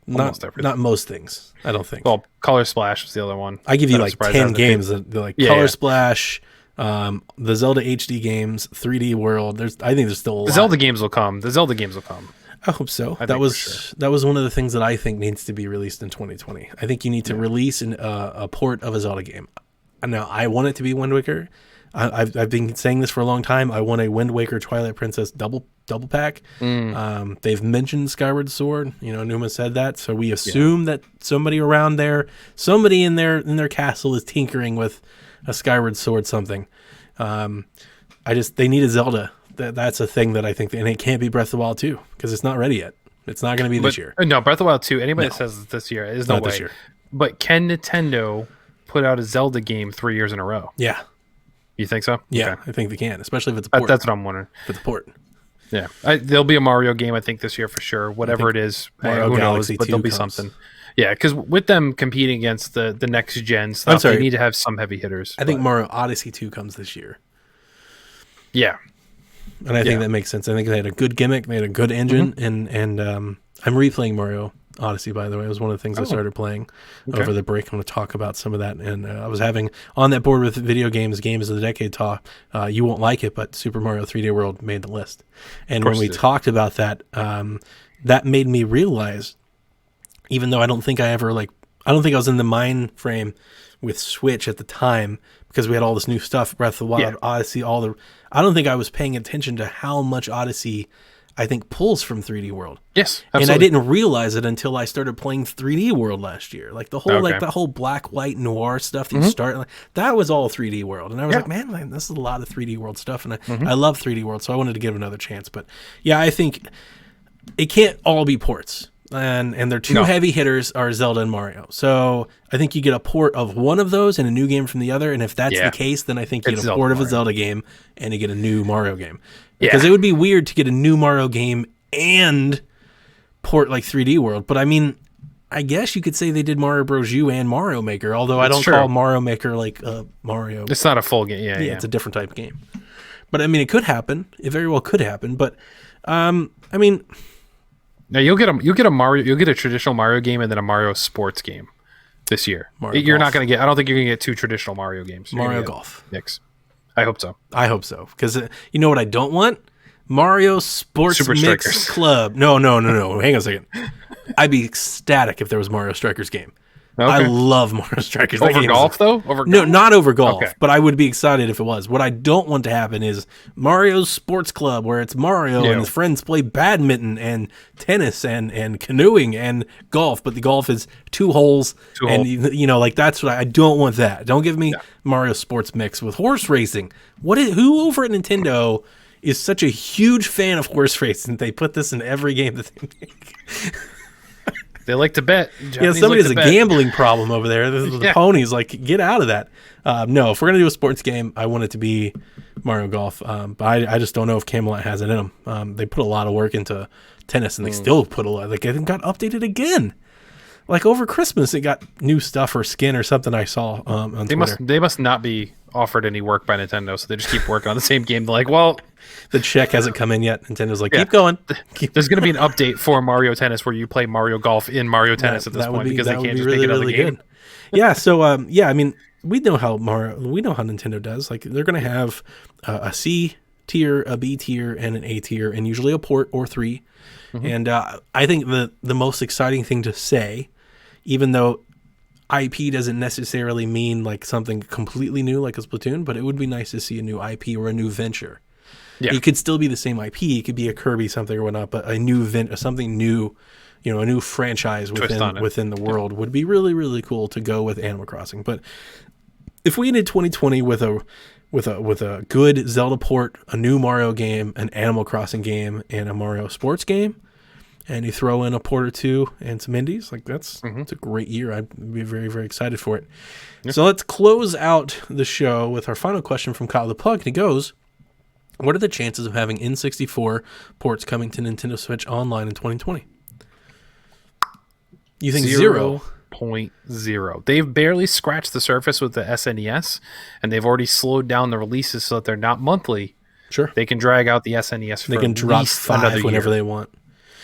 Not Almost everything. not most things. I don't think. Well, Color Splash was the other one. I give you that I'm like surprised 10 hasn't been- games. They're like Yeah, Color yeah. Splash, the Zelda HD games, 3D World. I think there's still a lot. The Zelda games will come. The Zelda games will come. I hope so. I That think was for that was one of the things that I think needs to be released in 2020. I think you need to release a port of a Zelda game. Now, I want it to be Wind Waker. I've been saying this for a long time. I want a Wind Waker Twilight Princess double pack. They've mentioned Skyward Sword. Numa said that, so we assume that somebody around there, somebody in their castle is tinkering with a Skyward Sword something. They need a Zelda. That's a thing that I think, and it can't be Breath of the Wild 2 because it's not ready yet. It's not going to be this year. No, Breath of the Wild 2. Anybody that says it's this year is no Not way. this year. But can Nintendo put out a Zelda game 3 years in a row? Yeah, You think so? yeah, Okay. I think they can, especially if it's a port. That's what I'm wondering. If it's a port. Yeah, there'll be a Mario game I think this year for sure. Whatever it is, Mario who Galaxy knows? But 2 there'll be comes. something. Yeah, because with them competing against the next gen stuff, sorry. they need to have some heavy hitters. I think but- Mario Odyssey 2 comes this year. Yeah, And I think Yeah. that makes sense. I think they had a good gimmick, they had a good engine, and I'm replaying Mario Odyssey, by the way. It was one of the things I started playing over the break. I'm going to talk about some of that. And I was having on that board with video games of the decade talk. You won't like it, but Super Mario 3D World made the list. And when course we it did. talked about that, that made me realize, even though I don't think I was in the mind frame with Switch at the time because we had all this new stuff, Breath of the Wild, Yeah. Odyssey, I don't think I was paying attention to how much Odyssey I think pulls from 3D World. yes, And absolutely. I didn't realize it until I started playing 3D World last year. Like the whole Okay. that whole black white noir stuff that you start like, that was all 3D World. And I was like, man, this is a lot of 3D World stuff and I love 3D World, so I wanted to give it another chance. But yeah, I think it can't all be ports. And their two heavy hitters are Zelda and Mario. So I think you get a port of one of those and a new game from the other. And if that's Yeah. the case, then I think you It's get a Zelda port of a Mario. Zelda game and you get a new Mario game. Because Yeah. it would be weird to get a new Mario game and port like 3D World. But I mean, I guess you could say they did Mario Bros. U and Mario Maker, although I don't true. call Mario Maker like Mario. It's not a full game. Yeah, Yeah, it's a different type of game. But I mean, it could happen. It very well could happen. But I mean, Now you'll get a traditional Mario game and then a Mario sports game this year. Mario You're Golf. not going to get. I don't think you're going to get two traditional Mario games. You're Mario gonna get Golf. mix. I hope so. I hope so. Because you know what I don't want? Mario Sports Super Mix Strikers. Club. No. Hang on a second. I'd be ecstatic if there was Mario Strikers game. I Okay. love Mario Strikers. That Over game is- golf though. Over No, golf? not over golf, Okay. but I would be excited if it was. What I don't want to happen is Mario's Sports Club, where it's Mario Yeah. and his friends play badminton and tennis and canoeing and golf, but the golf is two holes. Two and, holes. like that's what I don't want that. Don't give me Mario Sports Mix with horse racing. Who over at Nintendo is such a huge fan of horse racing? They put this in every game that they make. They like to bet. Yeah, Japanese somebody like has to a bet. gambling problem over there. The Yeah. ponies, like, get out of that. No, if we're gonna do a sports game, I want it to be Mario Golf. But I just don't know if Camelot has it in them. They put a lot of work into tennis, and they still put a lot. Like, it got updated again. Like over Christmas, it got new stuff or skin or something. I saw on Twitter. They must not be offered any work by Nintendo, so they just keep working on the same game. They're like, well, The check hasn't come in yet. Nintendo's like, Yeah. keep going. there's going to be an update for Mario Tennis where you play Mario Golf in Mario Tennis at this point because they can't just make another game. Yeah. So I mean, we know how Nintendo does. Like, they're gonna have a C tier, a B tier, and an A tier, and usually a port or three. Mm-hmm. And I think the most exciting thing to say, even though IP doesn't necessarily mean like something completely new like a Splatoon, but it would be nice to see a new IP or a new venture. Yeah. It could still be the same IP. It could be a Kirby something or whatnot, but a new something new, a new franchise within the world would be really, really cool to go with Animal Crossing. But if we ended 2020 with a good Zelda port, a new Mario game, an Animal Crossing game, and a Mario sports game, and you throw in a port or two and some indies, like it's a great year. I'd be very, very excited for it. Yeah. So let's close out the show with our final question from Kyle the Plug. And he goes, what are the chances of having N64 ports coming to Nintendo Switch Online in 2020? You think 0.0. They've barely scratched the surface with the SNES, and they've already slowed down the releases so that they're not monthly. Sure. They can drag out the SNES for they can at drop least 5 another whenever year. they want.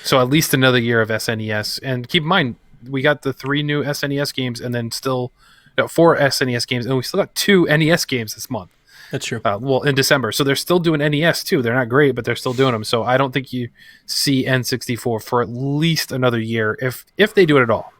So at least another year of SNES. And keep in mind, we got the 3 new SNES games and then 4 SNES games, and we still got 2 NES games this month. That's true. In December. So they're still doing NES too. They're not great, but they're still doing them. So I don't think you see N64 for at least another year if they do it at all,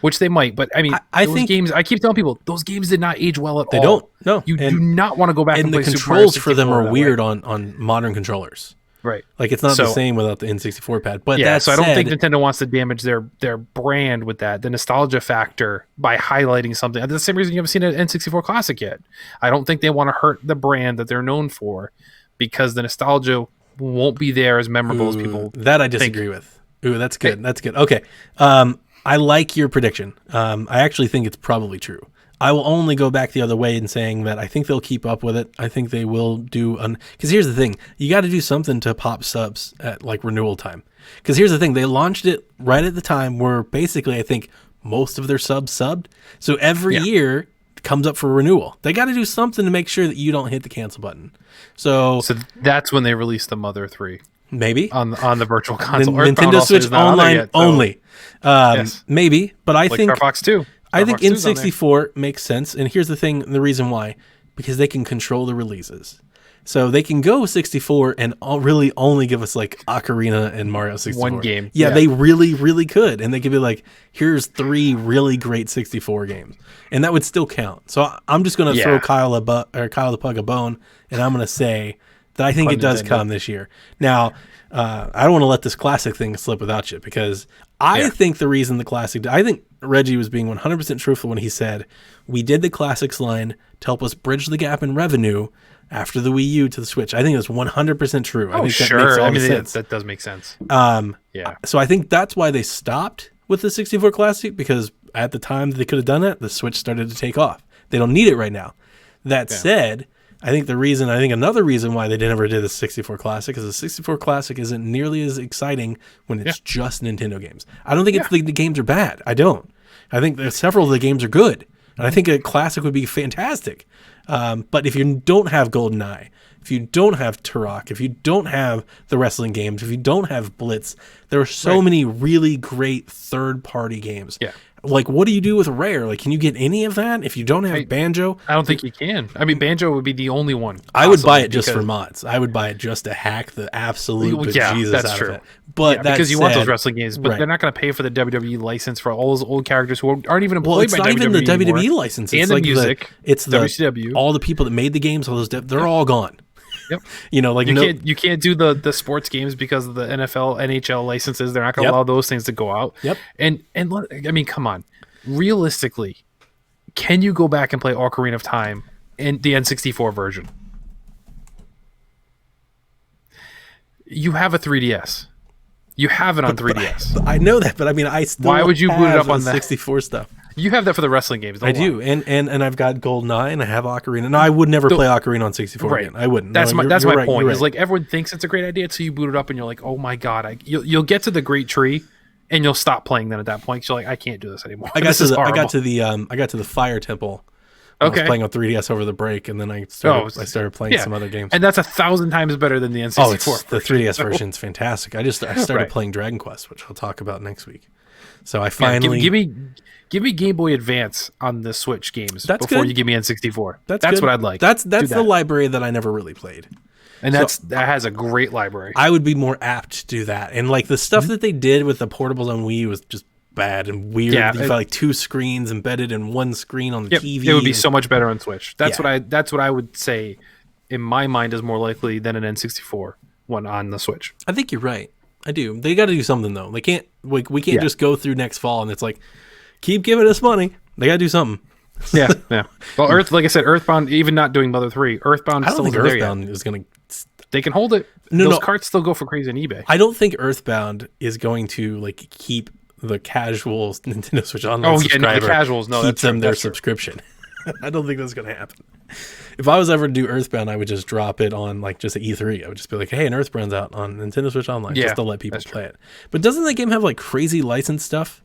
which they might. But I mean, I those think games, I keep telling people, those games did not age well at all. they don't. No. You do not want to go back and And play the Super Mario controls for them 64 are that weird way. on modern controllers. Right. Like, it's not the So- same without the N64 pad. But Yeah, that so I don't said, think Nintendo wants to damage their brand with that. The nostalgia factor by highlighting something. That's the same reason you haven't seen an N64 Classic yet. I don't think they want to hurt the brand that they're known for because the nostalgia won't be there as memorable as people. that I disagree with. Ooh, that's good. That's good. Okay. I like your prediction. I actually think it's probably true. I will only go back the other way in saying that I think they'll keep up with it. I think they will do because here's the thing. You got to do something to pop subs at like renewal time. Because here's the thing. They launched it right at the time where basically I think most of their subs subbed. So every year it comes up for renewal. They got to do something to make sure that you don't hit the cancel button. So that's when they released the Mother 3 maybe on the virtual console. Nintendo Earthbound Switch also is not out there Online yet, so- only. Yes. Maybe, but I Like think Star Fox 2. I think Star Fox 2's on there. N64 makes sense, and here's the thing: the reason why, because they can control the releases, so they can go 64 and really only give us like Ocarina and Mario 64. One game. Yeah, Yeah. they really, really could, and they could be like, here's 3 really great 64 games, and that would still count. So I'm just gonna throw Kyle the Pug a bone, and I'm gonna say that I think it does come this year. Now, I don't want to let this classic thing slip without you because I think the reason the classic, I think Reggie was being 100% truthful when he said we did the classics line to help us bridge the gap in revenue after the Wii U to the Switch. I think that's 100% true. I think that makes all the sense. That does make sense. Yeah. So I think that's why they stopped with the 64 Classic, because at the time that they could have done it, the Switch started to take off. They don't need it right now. That said, I think another reason why they never did the 64 Classic is the 64 Classic isn't nearly as exciting when it's just Nintendo games. I don't think it's the games are bad. I don't. I think that several of the games are good. And I think a Classic would be fantastic. But if you don't have GoldenEye, if you don't have Turok, if you don't have the wrestling games, if you don't have Blitz, there are so many really great third-party games. Yeah. Like, what do you do with Rare? Like, can you get any of that if you don't have Banjo? I don't think you can. I mean, Banjo would be the only one. I would buy it just because- for mods. I would buy it just to hack the absolute Yeah, bejesus that's out true. of it. But that because you want those said- wrestling games, but Right. they're not going to pay for the WWE license for all those old characters who aren't even employed Well, it's by not WWE even the WWE anymore. license. And It's the like music, it's the WCW. all the people that made the games, all those they're all gone. Yep. You know, like You can't do the sports games because of the NFL, NHL licenses. They're not going to allow those things to go out. Yep. And I mean, come on. Realistically, can you go back and play Ocarina of Time in the N64 version? You have a 3DS. You have it on 3DS. I know that, but I mean, I still Why would you boot it have up on the that? 64 stuff. You have that for the wrestling games. I do, and I've got GoldenEye, I have Ocarina. No, I would never play Ocarina on 64 Right. again. I wouldn't. That's No, my you're right, point. you're Is right. like everyone thinks it's a great idea until you boot it up and you're like, oh my god, you'll get to the Great Tree and you'll stop playing then at that point. 'Cause you're like, I can't do this anymore. I got This to is the I horrible. got to the Fire Temple. I was Okay. playing on 3DS over the break, and then I started playing some other games. and that's 1,000 times better than the N64. Oh, it's the 3DS version's fantastic. I started Right. playing Dragon Quest, which I'll talk about next week. So I Yeah, finally give me Game Boy Advance on the Switch games That's before good. you give me N64. That's That's good. what I'd like. That's Do the that. library that I never really played. And that has a great library. I would be more apt to do that. And like the stuff that they did with the portables on Wii was just bad and weird. Yeah, You felt like two screens embedded in one screen on the Yep, TV. it would be and- so much better on Switch. That's Yeah. what I would say in my mind is more likely than an N64 one on the Switch. I think you're right. I do. They got to do something though. They can't. We can't Yeah. just go through next fall and it's like, keep giving us money. They got to do something. Yeah, yeah. Well, like I said, Earthbound, even not doing Mother 3, Earthbound I don't still think isn't there yet. Earthbound is going to. They can hold it. No, Those no. carts still go for crazy on eBay. I don't think Earthbound is going to like keep the casual Nintendo Switch Online Oh, yeah, no, the subscriber. casuals, no, keep that's them true, their that's true. subscription. I don't think that's going to happen. If I was ever to do Earthbound, I would just drop it on like just at E3. I would just be like, hey, an Earthbound's out on Nintendo Switch Online, Yeah, just to let people that's play it. But doesn't that game have like crazy licensed stuff?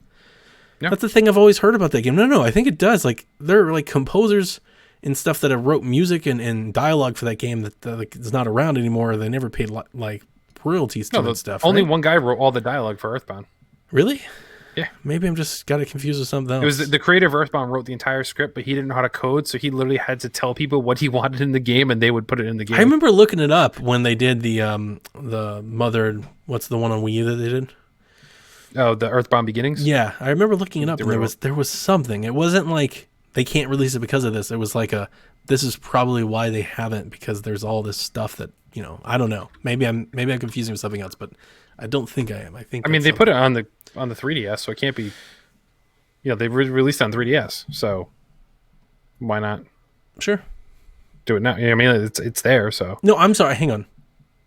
Yeah. That's the thing I've always heard about that game. No, I think it does. Like there are like composers and stuff that have wrote music and dialogue for that game that like is not around anymore. They never paid like royalties to No, and stuff. only right? one guy wrote all the dialogue for Earthbound. Really? Yeah. Maybe I'm just got it confused with something else. It was the creator of Earthbound wrote the entire script, but he didn't know how to code, so he literally had to tell people what he wanted in the game, and they would put it in the game. I remember looking it up when they did the Mother. What's the one on Wii U that they did? Oh, the Earthbound Beginnings. Yeah, I remember looking it up, and real- there was something. It wasn't like they can't release it because of this. It was like this is probably why they haven't, because there's all this stuff that I don't know. Maybe I'm confusing with something else, but I don't think I am. I think I mean, that's they put something. it on the 3DS, so it can't be. They released it on 3DS, so why not Sure. do it now? I mean, it's there, so No, I'm sorry. Hang on.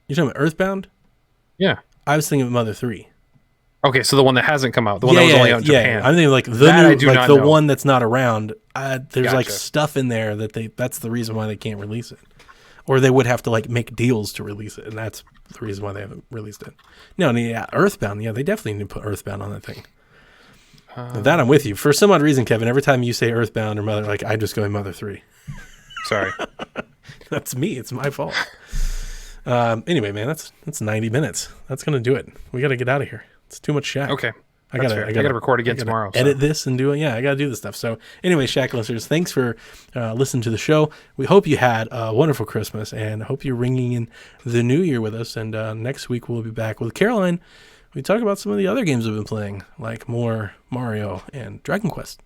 You're talking about Earthbound? yeah. I was thinking of Mother 3. Okay, so the one that hasn't come out, the one that was only out in Japan. I'm thinking like the That I do like not the know. one that's not around. There's like Gotcha. stuff in there that's the reason why they can't release it, or they would have to like make deals to release it, and that's the reason why they haven't released it. No, yeah, Earthbound. Yeah, they definitely need to put Earthbound on that thing. That I'm with you. For some odd reason, Kevin, every time you say Earthbound or Mother, like I just go in Mother 3. Sorry. That's me. It's my fault. Anyway, man, that's 90 minutes. That's gonna do it. We got to get out of here. It's too much Shaq. Okay. I That's gotta fair. I gotta record again tomorrow, so. Edit this and do it. Yeah, I gotta do this stuff. So, anyway, Shaq listeners, thanks for listening to the show. We hope you had a wonderful Christmas and hope you're ringing in the new year with us. And next week we'll be back with Caroline. We talk about some of the other games we've been playing, like more Mario and Dragon Quest.